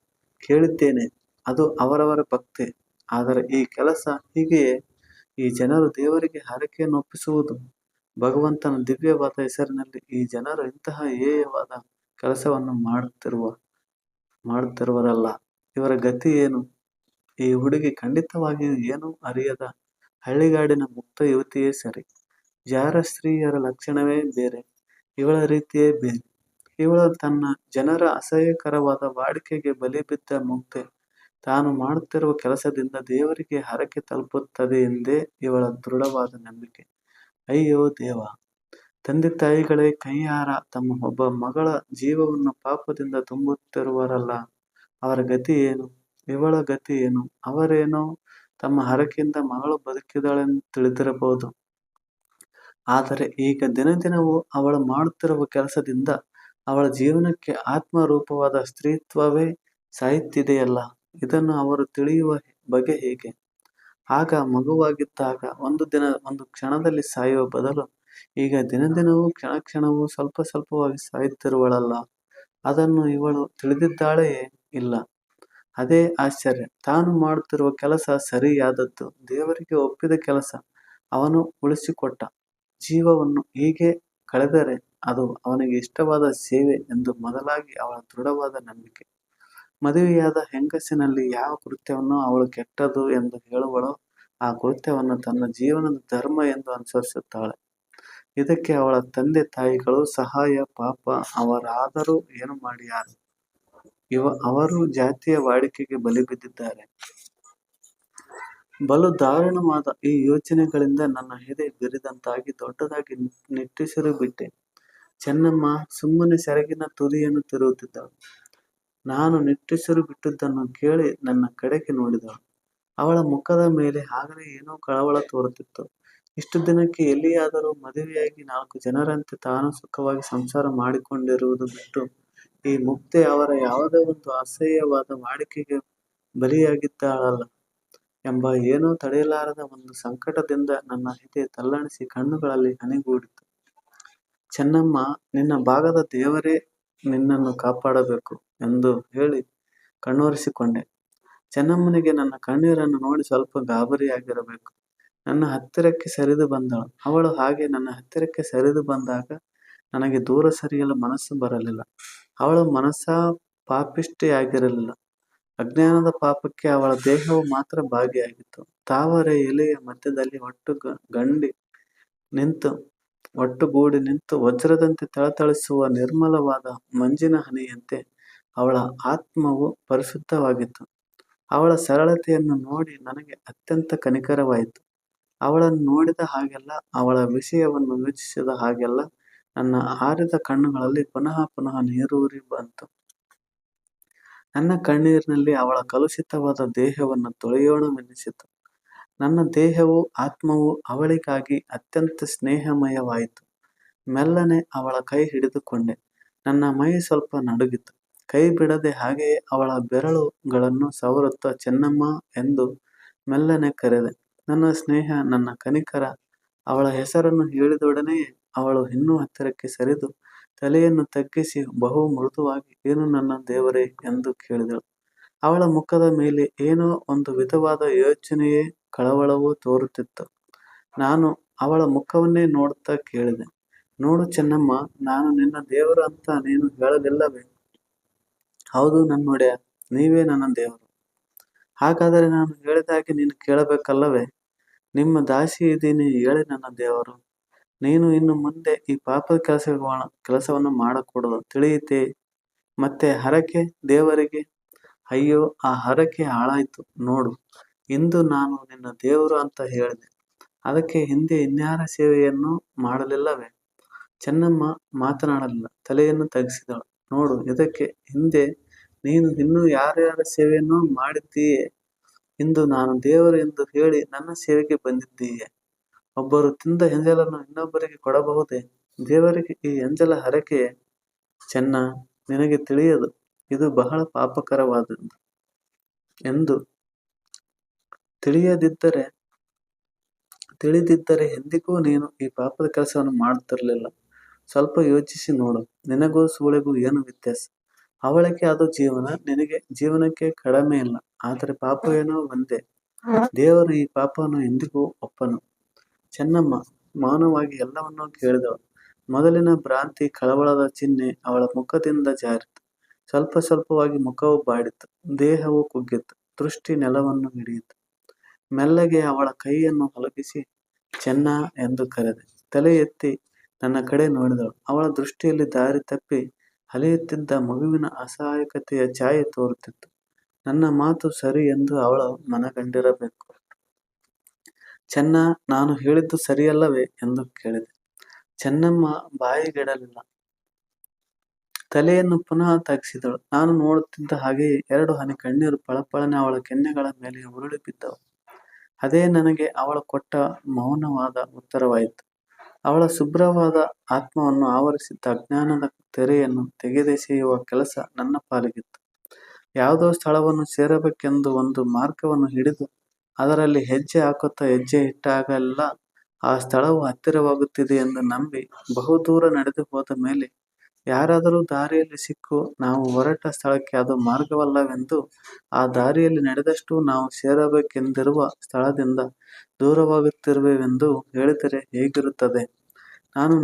ಕೇಳಿದ್ದೇನೆ, ಅದು ಅವರವರ ಭಕ್ತಿ. ಆದರೆ ಈ ಕೆಲಸ ಹೀಗೆಯೇ? ಈ ಜನರು ದೇವರಿಗೆ ಹರಕೆಯನ್ನು ಒಪ್ಪಿಸುವುದು ಭಗವಂತನ ದಿವ್ಯವಾದ ಹೆಸರಿನಲ್ಲಿ ಈ ಜನರು ಇಂತಹ ಹೇಯವಾದ ಕೆಲಸವನ್ನು ಮಾಡುತ್ತಿರುವರಲ್ಲ, ಇವರ ಗತಿ ಏನು? ಈ ಹುಡುಗಿ ಖಂಡಿತವಾಗಿಯೂ ಏನೂ ಅರಿಯದ ಹಳ್ಳಿಗಾಡಿನ ಮುಕ್ತ ಯುವತಿಯೇ ಸರಿ. ಜಾರ ಸ್ತ್ರೀಯರ ಲಕ್ಷಣವೇ ಬೇರೆ, ಇವಳ ರೀತಿಯೇ ಬೇರೆ. ಇವಳು ತನ್ನ ಜನರ ಅಸಹ್ಯಕರವಾದ ವಾಡಿಕೆಗೆ ಬಲಿಬಿದ್ದ ಮುಗ್ಧೆ. ತಾನು ಮಾಡುತ್ತಿರುವ ಕೆಲಸದಿಂದ ದೇವರಿಗೆ ಹರಕೆ ತಲುಪುತ್ತದೆಯೆಂದೇ ಇವಳ ದೃಢವಾದ ನಂಬಿಕೆ. ಅಯ್ಯೋ ದೇವ! ತಂದೆ ತಾಯಿಗಳೇ ಕೈಯಾರ ತಮ್ಮ ಒಬ್ಬ ಮಗಳ ಜೀವವನ್ನು ಪಾಪದಿಂದ ತುಂಬುತ್ತಿರುವರಲ್ಲ, ಅವರ ಗತಿ ಏನು? ಇವಳ ಗತಿ ಏನು? ಅವರೇನೋ ತಮ್ಮ ಹರಕೆಯಿಂದ ಮಗಳು ಬದುಕಿದಳೆಂದು ತಿಳಿದಿರಬಹುದು. ಆದರೆ ಈಗ ದಿನದಿನವೂ ಅವಳು ಮಾಡುತ್ತಿರುವ ಕೆಲಸದಿಂದ ಅವಳ ಜೀವನಕ್ಕೆ ಆತ್ಮರೂಪವಾದ ಸ್ತ್ರೀತ್ವವೇ ಸಾಯುತ್ತಿದೆಯಲ್ಲ. ಇದನ್ನು ಅವರು ತಿಳಿಯುವ ಬಗೆ ಹೇಗೆ? ಆಗ ಮಗುವಾಗಿದ್ದಾಗ ಒಂದು ದಿನ ಒಂದು ಕ್ಷಣದಲ್ಲಿ ಸಾಯುವ ಬದಲು ಈಗ ದಿನದಿನವೂ ಕ್ಷಣ ಕ್ಷಣವೂ ಸ್ವಲ್ಪ ಸ್ವಲ್ಪವಾಗಿ ಸಾಯುತ್ತಿರುವಳಲ್ಲ. ಅದನ್ನು ಇವಳು ತಿಳಿದಿದ್ದಾಳೆಯೇ? ಇಲ್ಲ. ಅದೇ ಆಶ್ಚರ್ಯ. ತಾನು ಮಾಡುತ್ತಿರುವ ಕೆಲಸ ಸರಿಯಾದದ್ದು, ದೇವರಿಗೆ ಒಪ್ಪಿದ ಕೆಲಸ. ಅವನು ಉಳಿಸಿಕೊಟ್ಟ ಜೀವವನ್ನು ಹೀಗೆ ಕಳೆದರೆ ಅದು ಅವನಿಗೆ ಇಷ್ಟವಾದ ಸೇವೆ ಎಂದು ಮೊದಲಾಗಿ ಅವಳ ದೃಢವಾದ ನಂಬಿಕೆ. ಮದುವೆಯಾದ ಹೆಂಗಸಿನಲ್ಲಿ ಯಾವ ಕೃತ್ಯವನ್ನು ಅವಳು ಕೆಟ್ಟದು ಎಂದು ಹೇಳುವಳೋ ಆ ಕೃತ್ಯವನ್ನು ತನ್ನ ಜೀವನದ ಧರ್ಮ ಎಂದು ಅನುಸರಿಸುತ್ತಾಳೆ. ಇದಕ್ಕೆ ಅವಳ ತಂದೆ ತಾಯಿಗಳು ಸಹಾಯ. ಪಾಪ ಅವರಾದರೂ ಏನು ಮಾಡಿಯಾರು? ಅವರು ಜಾತಿಯ ವಾಡಿಕೆಗೆ ಬಲಿಬಿದ್ದಿದ್ದಾರೆ. ಬಲು ದಾರುಣವಾದ ಈ ಯೋಚನೆಗಳಿಂದ ನನ್ನ ಎದೆ ಬಿರಿದಂತಾಗಿ ದೊಡ್ಡದಾಗಿ ನಿಟ್ಟುಸಿರು ಬಿಟ್ಟೆ. ಚೆನ್ನಮ್ಮ ಸುಮ್ಮನೆ ಸೆರಗಿನ ತುದಿಯನ್ನು ತಿರುವುತ್ತಿದ್ದಳು. ನಾನು ನಿಟ್ಟುಸಿರು ಬಿಟ್ಟದ್ದನ್ನು ಕೇಳಿ ನನ್ನ ಕಡೆಗೆ ನೋಡಿದಳು. ಅವಳ ಮುಖದ ಮೇಲೆ ಆಗಲೇ ಏನೋ ಕಳವಳ ತೋರುತ್ತಿತ್ತು. ಇಷ್ಟು ದಿನಕ್ಕೆ ಎಲ್ಲಿಯಾದರೂ ಮದುವೆಯಾಗಿ 4 ಜನರಂತೆ ತಾನು ಸುಖವಾಗಿ ಸಂಸಾರ ಮಾಡಿಕೊಂಡಿರುವುದು ಬಿಟ್ಟು ಈ ಮುಗ್ಧೆ ಅವರ ಯಾವುದೋ ಒಂದು ಅಸಹ್ಯವಾದ ವಾಡಿಕೆಗೆ ಬಲಿಯಾಗಿದ್ದಾಳಲ್ಲ ಎಂಬ ಏನೋ ತಡೆಯಲಾರದ ಒಂದು ಸಂಕಟದಿಂದ ನನ್ನ ಎದೆ ತಲ್ಲಣಿಸಿ ಕಣ್ಣುಗಳಲ್ಲಿ ಹನಿಗೂಡಿತು. ಚೆನ್ನಮ್ಮ, ನಿನ್ನ ಭಾಗದ ದೇವರೇ ನಿನ್ನನ್ನು ಕಾಪಾಡಬೇಕು ಎಂದು ಹೇಳಿ ಕಣ್ಣೊರೆಸಿಕೊಂಡೆ. ಚೆನ್ನಮ್ಮನಿಗೆ ನನ್ನ ಕಣ್ಣೀರನ್ನು ನೋಡಿ ಸ್ವಲ್ಪ ಗಾಬರಿಯಾಗಿರಬೇಕು. ನನ್ನ ಹತ್ತಿರಕ್ಕೆ ಸರಿದು ಬಂದಳು. ಅವಳು ಹಾಗೆ ನನ್ನ ಹತ್ತಿರಕ್ಕೆ ಸರಿದು ಬಂದಾಗ ನನಗೆ ದೂರ ಸರಿಯಲು ಮನಸ್ಸು ಬರಲಿಲ್ಲ. ಅವಳು ಮನಸ್ಸಾ ಪಾಪಿಷ್ಟಿಯಾಗಿರಲಿಲ್ಲ. ಅಜ್ಞಾನದ ಪಾಪಕ್ಕೆ ಅವಳ ದೇಹವು ಮಾತ್ರ ಭಾಗಿಯಾಗಿತ್ತು. ತಾವರೆ ಎಲೆಯ ಮಧ್ಯದಲ್ಲಿ ಒಟ್ಟುಗೂಡಿ ನಿಂತು ವಜ್ರದಂತೆ ಥಳಥಳಿಸುವ ನಿರ್ಮಲವಾದ ಮಂಜಿನ ಹನಿಯಂತೆ ಅವಳ ಆತ್ಮವು ಪರಿಶುದ್ಧವಾಗಿತ್ತು. ಅವಳ ಸರಳತೆಯನ್ನು ನೋಡಿ ನನಗೆ ಅತ್ಯಂತ ಕನಿಕರವಾಯಿತು. ಅವಳನ್ನು ನೋಡಿದ ಹಾಗೆಲ್ಲ, ಅವಳ ವಿಷಯವನ್ನು ಯೋಚಿಸಿದ ಹಾಗೆಲ್ಲ ನನ್ನ ಆರಿದ ಕಣ್ಣುಗಳಲ್ಲಿ ಪುನಃ ಪುನಃ ನೀರೂರಿ ಬಂತು. ನನ್ನ ಕಣ್ಣೀರಿನಲ್ಲಿ ಅವಳ ಕಲುಷಿತವಾದ ದೇಹವನ್ನು ತೊಳೆಯೋಣವೆನ್ನಿಸಿತು. ನನ್ನ ದೇಹವೂ ಆತ್ಮವೂ ಅವಳಿಗಾಗಿ ಅತ್ಯಂತ ಸ್ನೇಹಮಯವಾಯಿತು. ಮೆಲ್ಲನೆ ಅವಳ ಕೈ ಹಿಡಿದುಕೊಂಡೆ. ನನ್ನ ಮೈ ಸ್ವಲ್ಪ ನಡುಗಿತು. ಕೈ ಬಿಡದೆ ಹಾಗೆಯೇ ಅವಳ ಬೆರಳುಗಳನ್ನು ಸವರುತ್ತಾ ಚೆನ್ನಮ್ಮ ಎಂದು ಮೆಲ್ಲನೆ ಕರೆದೆ. ನನ್ನ ಸ್ನೇಹ, ನನ್ನ ಕನಿಕರ. ಅವಳ ಹೆಸರನ್ನು ಹೇಳಿದೊಡನೆಯೇ ಅವಳು ಇನ್ನೂ ಹತ್ತಿರಕ್ಕೆ ಸರಿದು ತಲೆಯನ್ನು ತಗ್ಗಿಸಿ ಬಹು ಮೃದುವಾಗಿ, ಏನು ನನ್ನ ದೇವರೇ ಎಂದು ಕೇಳಿದಳು. ಅವಳ ಮುಖದ ಮೇಲೆ ಏನೋ ಒಂದು ವಿಧವಾದ ಯೋಚನೆಯೇ ಕಳವಳವೂ ತೋರುತ್ತಿತ್ತು. ನಾನು ಅವಳ ಮುಖವನ್ನೇ ನೋಡುತ್ತಾ ಕೇಳಿದೆ, ನೋಡು ಚೆನ್ನಮ್ಮ, ನಾನು ನಿನ್ನ ದೇವರು ಅಂತ ನೀನು ಹೇಳಲಿಲ್ಲವೇ? ಹೌದು ನನ್ನೊಡೆಯ, ನೀವೇ ನನ್ನ ದೇವರು. ಹಾಗಾದರೆ ನಾನು ಹೇಳಿದಾಗೆ ನೀನು ಕೇಳಬೇಕಲ್ಲವೇ? ನಿಮ್ಮ ದಾಸಿ ಇದ್ದೀನಿ, ಹೇಳಿ ನನ್ನ ದೇವರು. ನೀನು ಇನ್ನು ಮುಂದೆ ಈ ಪಾಪದ ಕೆಲಸವನ್ನು ಮಾಡಕೂಡದು, ತಿಳಿಯಿತೇ? ಮತ್ತೆ ಹರಕೆ ದೇವರಿಗೆ? ಅಯ್ಯೋ, ಆ ಹರಕೆ ಹಾಳಾಯ್ತು ನೋಡು. ಇಂದು ನಾನು ನಿನ್ನ ದೇವರು ಅಂತ ಹೇಳಿದೆ, ಅದಕ್ಕೆ ಹಿಂದೆ ಇನ್ಯಾರ ಸೇವೆಯನ್ನು ಮಾಡಲಿಲ್ಲವೇ? ಚೆನ್ನಮ್ಮ ಮಾತನಾಡಲಿಲ್ಲ, ತಲೆಯನ್ನು ತಗ್ಗಿಸಿದಳು. ನೋಡು, ಇದಕ್ಕೆ ಹಿಂದೆ ನೀನು ಇನ್ನೂ ಯಾರ್ಯಾರ ಸೇವೆಯನ್ನು ಮಾಡಿದ್ದೀಯೆ. ಇಂದು ನಾನು ದೇವರು ಎಂದು ಹೇಳಿ ನನ್ನ ಸೇವೆಗೆ ಬಂದಿದ್ದೀಯೆ. ಒಬ್ಬರು ತಿಂದ ಎಂಜಲನ್ನು ಇನ್ನೊಬ್ಬರಿಗೆ ಕೊಡಬಹುದೇ? ದೇವರಿಗೆ ಈ ಎಂಜಲ ಹರಕೆಯೇ? ಚೆನ್ನ, ನಿನಗೆ ತಿಳಿಯದು, ಇದು ಬಹಳ ಪಾಪಕರವಾದದ್ದು ಎಂದು. ತಿಳಿದಿದ್ದರೆ ಎಂದಿಗೂ ನೀನು ಈ ಪಾಪದ ಕೆಲಸವನ್ನು ಮಾಡುತ್ತಿರಲಿಲ್ಲ. ಸ್ವಲ್ಪ ಯೋಚಿಸಿ ನೋಡು, ನಿನಗೂ ಸೂಳೆಗೂ ಏನು ವ್ಯತ್ಯಾಸ? ಅವಳಿಗೆ ಅದು ಜೀವನ, ನಿನಗೆ ಜೀವನಕ್ಕೆ ಕಡಿಮೆ ಇಲ್ಲ. ಆದರೆ ಪಾಪವೇನೋ ಒಂದೇ. ದೇವರು ಈ ಪಾಪವನ್ನು ಎಂದಿಗೂ ಒಪ್ಪನು. ಚೆನ್ನಮ್ಮ ಮೌನವಾಗಿ ಎಲ್ಲವನ್ನೂ ಕೇಳಿದಳು. ಮೊದಲಿನ ಭ್ರಾಂತಿ, ಕಳವಳದ ಚಿಹ್ನೆ ಅವಳ ಮುಖದಿಂದ ಜಾರಿತು. ಸ್ವಲ್ಪ ಸ್ವಲ್ಪವಾಗಿ ಮುಖವು ಬಾಡಿತು, ದೇಹವು ಕುಗ್ಗಿತು. ದೃಷ್ಟಿ ನೆಲವನ್ನು ಹಿಡಿಯಿತು. ಮೆಲ್ಲಗೆ ಅವಳ ಕೈಯನ್ನು ಹೊಲಗಿಸಿ ಚೆನ್ನ ಎಂದು ಕರೆದೆ. ತಲೆ ಎತ್ತಿ ನನ್ನ ಕಡೆ ನೋಡಿದಳು. ಅವಳ ದೃಷ್ಟಿಯಲ್ಲಿ ದಾರಿ ತಪ್ಪಿ ಅಲೆಯುತ್ತಿದ್ದ ಮಗುವಿನ ಅಸಹಾಯಕತೆಯ ಛಾಯೆ ತೋರುತ್ತಿತ್ತು. ನನ್ನ ಮಾತು ಸರಿ ಎಂದು ಅವಳು ಮನಗಂಡಿರಬೇಕು. ಚೆನ್ನ, ನಾನು ಹೇಳಿದ್ದು ಸರಿಯಲ್ಲವೇ ಎಂದು ಕೇಳಿದೆ. ಚೆನ್ನಮ್ಮ ಬಾಯಿಗಿಡಲಿಲ್ಲ. ತಲೆಯನ್ನು ಪುನಃ ತಗ್ಗಿಸಿದಳು. ನಾನು ನೋಡುತ್ತಿದ್ದ ಹಾಗೆಯೇ 2 ಹನಿ ಕಣ್ಣೀರು ಪಳಪಳನೆ ಅವಳ ಕೆನ್ನೆಗಳ ಮೇಲೆ ಉರುಳಿ ಬಿದ್ದವು. ಅದೇ ನನಗೆ ಅವಳು ಕೊಟ್ಟ ಮೌನವಾದ ಉತ್ತರವಾಯಿತು. ಅವಳ ಶುಭ್ರವಾದ ಆತ್ಮವನ್ನು ಆವರಿಸಿದ್ದ ಅಜ್ಞಾನದ ತೆರೆಯನ್ನು ತೆಗೆದೆಸೆಯುವ ಕೆಲಸ ನನ್ನ ಪಾಲಿಗಿತ್ತು. ಯಾವುದೋ ಸ್ಥಳವನ್ನು ಸೇರಬೇಕೆಂದು ಒಂದು ಮಾರ್ಗವನ್ನು ಹಿಡಿದು ಅದರಲ್ಲಿ ಹೆಜ್ಜೆ ಹಾಕುತ್ತಾ ಹೆಜ್ಜೆ ಇಟ್ಟಾಗೆಲ್ಲ ಆ ಸ್ಥಳವು ಹತ್ತಿರವಾಗುತ್ತಿದೆ ಎಂದು ನಂಬಿ ಬಹುದೂರ ನಡೆದು ಹೋದ ಮೇಲೆ ಯಾರಾದರೂ ದಾರಿಯಲ್ಲಿ ಸಿಕ್ಕು ನಾವು ಹೊರಟ ಸ್ಥಳಕ್ಕೆ ಅದು ಮಾರ್ಗವಲ್ಲವೆಂದು ಆ ದಾರಿಯಲ್ಲಿ ನಡೆದಷ್ಟು ನಾವು ಸೇರಬೇಕೆಂದಿರುವ ಸ್ಥಳದಿಂದ ದೂರವಾಗುತ್ತಿರುವೆವೆಂದು ಹೇಳಿದರೆ ಹೇಗಿರುತ್ತದೆ?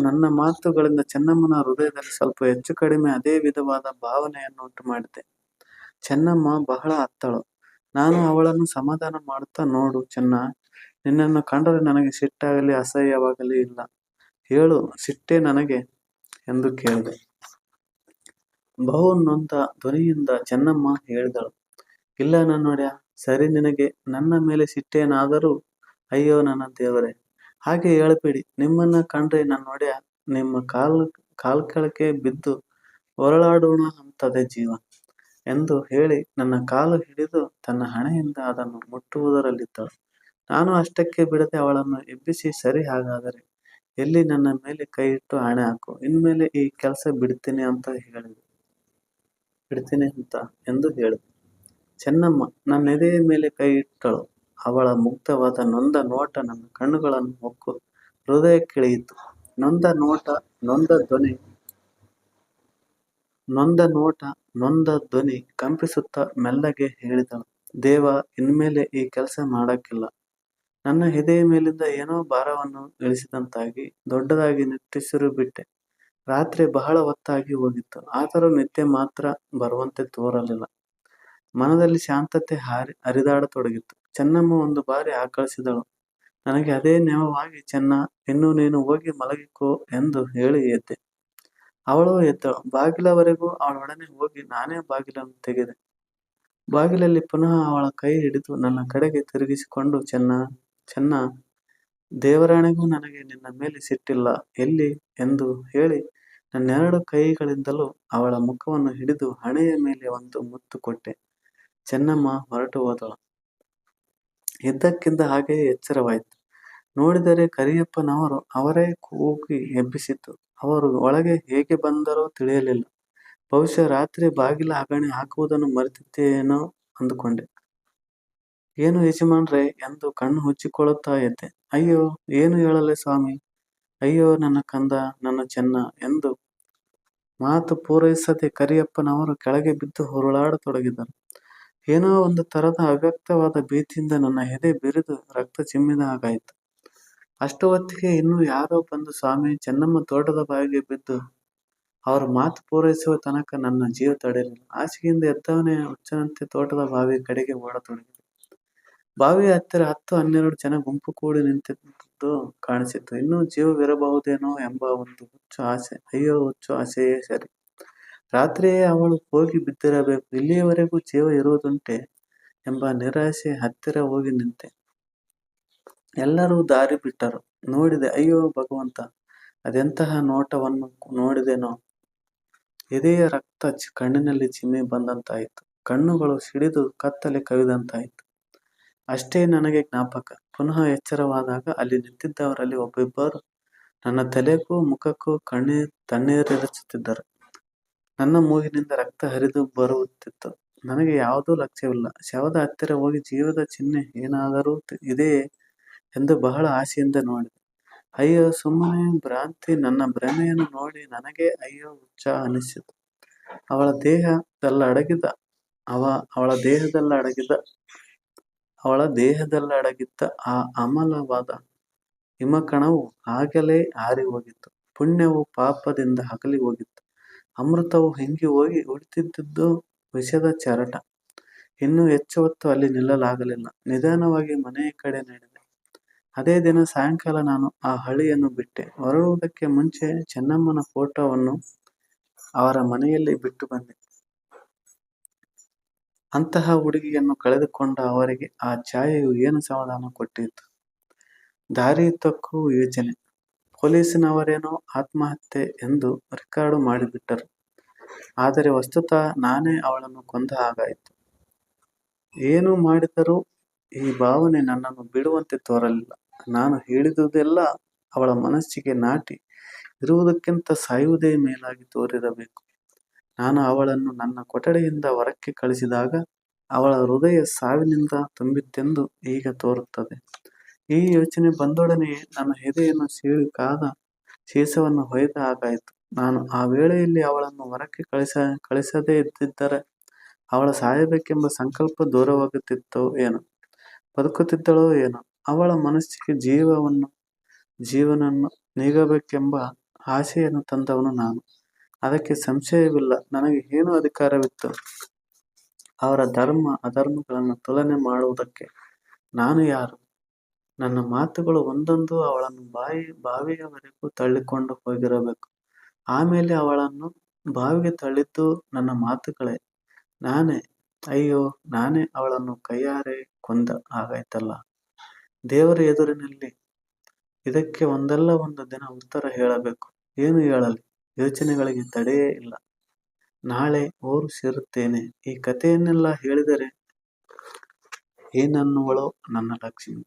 ನನ್ನ ಮಾತುಗಳಿಂದ ಚೆನ್ನಮ್ಮನ ಹೃದಯದಲ್ಲಿ ಸ್ವಲ್ಪ ಹೆಚ್ಚು ಕಡಿಮೆ ಅದೇ ವಿಧವಾದ ಭಾವನೆಯನ್ನು ಉಂಟು ಮಾಡಿದೆ. ಚೆನ್ನಮ್ಮ ಬಹಳ ಅತ್ತಳು. ನಾನು ಅವಳನ್ನು ಸಮಾಧಾನ ಮಾಡುತ್ತಾ, ನೋಡು ಚೆನ್ನ, ನಿನ್ನನ್ನು ಕಂಡರೆ ನನಗೆ ಸಿಟ್ಟಾಗಲಿ ಅಸಹ್ಯವಾಗಲಿ ಇಲ್ಲ. ಹೇಳು, ಸಿಟ್ಟೆ ನನಗೆ ಎಂದು ಕೇಳಿದೆ. ಬಹು ನೊಂದ ಧ್ವನಿಯಿಂದ ಚೆನ್ನಮ್ಮ ಹೇಳಿದಳು, ಇಲ್ಲ ನನ್ನೊಡೆಯ, ಸರಿ ನಿನಗೆ ನನ್ನ ಮೇಲೆ ಸಿಟ್ಟೇನಾದರೂ? ಅಯ್ಯೋ ನನ್ನ ದೇವರೇ, ಹಾಗೆ ಹೇಳಬೇಡಿ. ನಿಮ್ಮನ್ನ ಕಂಡ್ರೆ ನನ್ನೊಡೆಯ ನಿಮ್ಮ ಕಾಲ್ಕೆಳಕ್ಕೆ ಬಿದ್ದು ಹೊರಳಾಡೋಣ ಅಂತದೆ ಜೀವ ಎಂದು ಹೇಳಿ ನನ್ನ ಕಾಲು ಹಿಡಿದು ತನ್ನ ಹಣೆಯಿಂದ ಅದನ್ನು ಮುಟ್ಟುವುದರಲ್ಲಿದ್ದಳು. ನಾನು ಅಷ್ಟಕ್ಕೆ ಬಿಡದೆ ಅವಳನ್ನು ಎಬ್ಬಿಸಿ, ಸರಿ ಹಾಗಾದರೆ ಎಲ್ಲಿ ನನ್ನ ಮೇಲೆ ಕೈ ಇಟ್ಟು ಆಣೆ ಹಾಕು, ಇನ್ಮೇಲೆ ಈ ಕೆಲಸ ಬಿಡ್ತೀನಿ ಎಂದು ಹೇಳಿದೆ. ಚೆನ್ನಮ್ಮ ನನ್ನ ಎದೆಯ ಮೇಲೆ ಕೈ ಇಟ್ಟಳು. ಅವಳ ಮುಗ್ಧವಾದ ನೊಂದ ನೋಟ ನನ್ನ ಕಣ್ಣುಗಳನ್ನು ಹೊಕ್ಕು ಹೃದಯಕ್ಕಿಳಿಯಿತು. ನೊಂದ ಧ್ವನಿ ಕಂಪಿಸುತ್ತಾ ಮೆಲ್ಲಗೆ ಹೇಳಿದಳು, ದೇವ, ಇನ್ಮೇಲೆ ಈ ಕೆಲಸ ಮಾಡಕ್ಕಿಲ್ಲ. ನನ್ನ ಎದೆಯ ಮೇಲಿಂದ ಏನೋ ಭಾರವನ್ನು ಇಳಿಸಿದಂತಾಗಿ ದೊಡ್ಡದಾಗಿ ನಿಟ್ಟುಸಿರು ಬಿಟ್ಟೆ. ರಾತ್ರಿ ಬಹಳ ಹೊತ್ತಾಗಿ ಹೋಗಿತ್ತು. ಆದರೂ ನಿದ್ದೆ ಮಾತ್ರ ಬರುವಂತೆ ತೋರಲಿಲ್ಲ. ಮನದಲ್ಲಿ ಶಾಂತತೆ ಹರಿದಾಡತೊಡಗಿತ್ತು. ಚೆನ್ನಮ್ಮ ಒಂದು ಬಾರಿ ಆಕಳಿಸಿದಳು. ನನಗೆ ಅದೇ ನೆವವಾಗಿ, ಚೆನ್ನ, ಇನ್ನು ನೀನು ಹೋಗಿ ಮಲಗಿಕೋ ಎಂದು ಹೇಳಿ ಎದ್ದೆ. ಅವಳು ಎದ್ದಳು. ಬಾಗಿಲವರೆಗೂ ಅವಳೊಡನೆ ಹೋಗಿ ನಾನೇ ಬಾಗಿಲನ್ನು ತೆಗೆದೆ. ಬಾಗಿಲಲ್ಲಿ ಪುನಃ ಅವಳ ಕೈ ಹಿಡಿದು ನನ್ನ ಕಡೆಗೆ ತಿರುಗಿಸಿಕೊಂಡು, ಚೆನ್ನ, ದೇವರಾಣೆಗೂ ನನಗೆ ನಿನ್ನ ಮೇಲೆ ಸಿಟ್ಟಿಲ್ಲ, ಎಲ್ಲಿ ಎಂದು ಹೇಳಿ ನನ್ನೆರಡು ಕೈಗಳಿಂದಲೂ ಅವಳ ಮುಖವನ್ನು ಹಿಡಿದು ಹಣೆಯ ಮೇಲೆ ಒಂದು ಮುತ್ತು ಕೊಟ್ಟೆ. ಚೆನ್ನಮ್ಮ ಹೊರಟು ಹೋದಳು. ಇದ್ದಕ್ಕಿದ್ದ ಹಾಗೆಯೇ ಎಚ್ಚರವಾಯಿತು. ನೋಡಿದರೆ ಕರಿಯಪ್ಪನವರು ಅವರೇ ಕೂಗಿ ಎಬ್ಬಿಸಿತು. ಅವರು ಒಳಗೆ ಹೇಗೆ ಬಂದರೋ ತಿಳಿಯಲಿಲ್ಲ. ಬಹುಶಃ ರಾತ್ರಿ ಬಾಗಿಲ ಅಗಣೆ ಹಾಕುವುದನ್ನು ಮರೆತಿದ್ದೇನೋ ಅಂದುಕೊಂಡೆ. ಏನು ಯಜಮಾನ್ರೇ ಎಂದು ಕಣ್ಣು ಹುಚ್ಚಿಕೊಳ್ಳುತ್ತಾ ಎದ್ದೆ. ಅಯ್ಯೋ, ಏನು ಹೇಳಲೆ ಸ್ವಾಮಿ, ಅಯ್ಯೋ ನನ್ನ ಕಂದ, ನನ್ನ ಚೆನ್ನ ಎಂದು ಮಾತು ಪೂರೈಸದೆ ಕರಿಯಪ್ಪನವರು ಕೆಳಗೆ ಬಿದ್ದು ಹೊರಳಾಡತೊಡಗಿದರು. ಏನೋ ಒಂದು ತರದ ಅವ್ಯಕ್ತವಾದ ಭೀತಿಯಿಂದ ನನ್ನ ಎದೆ ಬಿರಿದು ರಕ್ತ ಚಿಮ್ಮಿದ ಹಾಗಾಯಿತು. ಅಷ್ಟು ಹೊತ್ತಿಗೆ ಇನ್ನೂ ಯಾರೋ ಬಂದು ಸ್ವಾಮಿ, ಚೆನ್ನಮ್ಮ ತೋಟದ ಬಾವಿಗೆ ಬಿದ್ದು ಅವರ ಮಾತು ಪೂರೈಸುವ ತನಕ ನನ್ನ ಜೀವ ತಡೆಯಲಿಲ್ಲ. ಹಾಸಿಗೆಯಿಂದ ಎದ್ದವನೇ ಹುಚ್ಚನಂತೆ ತೋಟದ ಬಾವಿ ಕಡೆಗೆ ಓಡತೊಡಗಿದೆ. ಬಾವಿಯ ಹತ್ತಿರ 10-12 ಜನ ಗುಂಪು ಕೂಡಿ ನಿಂತಿದ್ದು ಕಾಣಿಸಿತು. ಇನ್ನೂ ಜೀವವಿರಬಹುದೇನೋ ಎಂಬ ಒಂದು ಹುಚ್ಚು ಆಸೆ. ಅಯ್ಯೋ, ಹುಚ್ಚು ಆಸೆಯೇ ಸರಿ. ರಾತ್ರಿಯೇ ಅವಳು ಹೋಗಿ ಬಿದ್ದಿರಬೇಕು, ಇಲ್ಲಿಯವರೆಗೂ ಜೀವ ಇರುವುದುಂಟೆ ಎಂಬ ನಿರಾಸೆ ಹತ್ತಿರ ಹೋಗಿ ನಿಂತೆ. ಎಲ್ಲರೂ ದಾರಿ ಬಿಟ್ಟರು. ನೋಡಿದೆ. ಅಯ್ಯೋ ಭಗವಂತ, ಅದೆಂತಹ ನೋಟವನ್ನು ನೋಡಿದೆನೋ. ಎದೆಯ ರಕ್ತ ಕಣ್ಣಿನಲ್ಲಿ ಚಿಮ್ಮಿ ಬಂದಂತಾಯಿತು. ಕಣ್ಣುಗಳು ಸಿಡಿದು ಕತ್ತಲೆ ಕವಿದಂತಾಯಿತು. ಅಷ್ಟೇ ನನಗೆ ಜ್ಞಾಪಕ. ಪುನಃ ಎಚ್ಚರವಾದಾಗ ಅಲ್ಲಿ ನಿಂತಿದ್ದವರಲ್ಲಿ ಒಬ್ಬಿಬ್ಬರು ನನ್ನ ತಲೆಗೂ ಮುಖಕ್ಕೂ ತಣ್ಣೀರೆರಚುತ್ತಿದ್ದರು. ನನ್ನ ಮೂಗಿನಿಂದ ರಕ್ತ ಹರಿದು ಬರುತ್ತಿತ್ತು. ನನಗೆ ಯಾವುದೂ ಲಕ್ಷ್ಯವಿಲ್ಲ. ಶವದ ಹತ್ತಿರ ಹೋಗಿ ಜೀವದ ಚಿಹ್ನೆ ಏನಾದರೂ ಇದೆಯೇ ಎಂದು ಬಹಳ ಆಸೆಯಿಂದ ನೋಡಿದೆ. ಅಯ್ಯೋ, ಸುಮ್ಮನೆ ಭ್ರಾಂತಿ. ನನ್ನ ಭ್ರಮೆಯನ್ನು ನೋಡಿ ನನಗೆ ಅಯ್ಯೋ ಹುಚ್ಚ ಅನಿಸಿತು. ಅವಳ ದೇಹದಲ್ಲಡಗಿದ್ದ ಆ ಅಮಲವಾದ ಹಿಮಕಣವು ಆಗಲೇ ಹಾರಿ ಹೋಗಿತ್ತು. ಪುಣ್ಯವು ಪಾಪದಿಂದ ಅಗಲಿ ಹೋಗಿತ್ತು. ಅಮೃತವು ಹಿಂಗಿ ಹೋಗಿ ಉಳಿದಿದ್ದುದು ವಿಷದ ಚರಟ. ಇನ್ನೂ ಹೆಚ್ಚು ಹೊತ್ತು ಅಲ್ಲಿ ನಿಲ್ಲಲಾಗಲಿಲ್ಲ. ನಿಧಾನವಾಗಿ ಮನೆಯ ಕಡೆ ನಡೆದೆ. ಅದೇ ದಿನ ಸಾಯಂಕಾಲ ನಾನು ಆ ಹಳ್ಳಿಯನ್ನು ಬಿಟ್ಟೆ. ಹೊರಡುವುದಕ್ಕೆ ಮುಂಚೆ ಚೆನ್ನಮ್ಮನ ಫೋಟೋವನ್ನು ಅವರ ಮನೆಯಲ್ಲಿ ಬಿಟ್ಟು ಬಂದೆ. ಅಂತಹ ಹುಡುಗಿಯನ್ನು ಕಳೆದುಕೊಂಡ ಅವರಿಗೆ ಆ ಛಾಯೆಯು ಏನು ಸಮಾಧಾನ ಕೊಟ್ಟಿತ್ತು. ದಾರಿಯುದ್ದಕ್ಕೂ ಯೋಚನೆ. ಪೊಲೀಸಿನವರೇನೋ ಆತ್ಮಹತ್ಯೆ ಎಂದು ರೆಕಾರ್ಡು ಮಾಡಿಬಿಟ್ಟರು. ಆದರೆ ವಸ್ತುತಃ ನಾನೇ ಅವಳನ್ನು ಕೊಂದ ಹಾಗಾಯಿತು. ಏನು ಮಾಡಿದರೂ ಈ ಭಾವನೆ ನನ್ನನ್ನು ಬಿಡುವಂತೆ ತೋರಲಿಲ್ಲ. ನಾನು ಹೇಳಿದುದೆಲ್ಲ ಅವಳ ಮನಸ್ಸಿಗೆ ನಾಟಿ ಇರುವುದಕ್ಕಿಂತ ಸಾಯುವುದೇ ಮೇಲಾಗಿ ತೋರಿರಬೇಕು. ನಾನು ಅವಳನ್ನು ನನ್ನ ಕೊಠಡಿಯಿಂದ ಹೊರಕ್ಕೆ ಕಳಿಸಿದಾಗ ಅವಳ ಹೃದಯ ಸಾವಿನಿಂದ ತುಂಬಿತ್ತೆಂದು ಈಗ ತೋರುತ್ತದೆ. ಈ ಯೋಚನೆ ಬಂದೊಡನೆಯೇ ನನ್ನ ಎದೆಯನ್ನು ಸೀಳಿ ಕಾದ ಸೀಸವನ್ನು ಹೊಯ್ದ ಹಾಗಾಯಿತು. ನಾನು ಆ ವೇಳೆಯಲ್ಲಿ ಅವಳನ್ನು ಹೊರಕ್ಕೆ ಕಳಿಸದೇ ಇದ್ದಿದ್ದರೆ ಅವಳ ಸಾಯಬೇಕೆಂಬ ಸಂಕಲ್ಪ ದೂರವಾಗುತ್ತಿತ್ತೋ ಏನೋ, ಬದುಕುತ್ತಿದ್ದಳೋ ಏನೋ. ಅವಳ ಮನಸ್ಸಿಗೆ ಜೀವನನ್ನು ನೀಗಬೇಕೆಂಬ ಆಸೆಯನ್ನು ತಂದವನು ನಾನು. ಅದಕ್ಕೆ ಸಂಶಯವಿಲ್ಲ. ನನಗೆ ಏನು ಅಧಿಕಾರವಿತ್ತು ಅವರ ಧರ್ಮ ಅಧರ್ಮಗಳನ್ನು ತುಲನೆ ಮಾಡುವುದಕ್ಕೆ? ನಾನು ಯಾರು? ನನ್ನ ಮಾತುಗಳು ಒಂದೊಂದು ಅವಳನ್ನು ಬಾವಿಯವರೆಗೂ ತಳ್ಳಿಕೊಂಡು ಹೋಗಿರಬೇಕು. ಆಮೇಲೆ ಅವಳನ್ನು ಬಾವಿಗೆ ತಳ್ಳಿದ್ದು ನನ್ನ ಮಾತುಗಳೇ. ನಾನೇ, ಅಯ್ಯೋ ನಾನೇ ಅವಳನ್ನು ಕೈಯಾರೆ ಕೊಂದ ಹಾಗಾಯ್ತಲ್ಲ. ದೇವರ ಎದುರಿನಲ್ಲಿ ಇದಕ್ಕೆ ಒಂದಲ್ಲ ಒಂದು ದಿನ ಉತ್ತರ ಹೇಳಬೇಕು. ಏನು ಹೇಳಲಿ? ಯೋಚನೆಗಳಿಗೆ ತಡೆಯೇ ಇಲ್ಲ. ನಾಳೆ ಊರು ಸೇರುತ್ತೇನೆ. ಈ ಕಥೆಯನ್ನೆಲ್ಲ ಹೇಳಿದರೆ ಏನನ್ನುವಳೋ ನನ್ನ ಲಕ್ಷ್ಮಿ.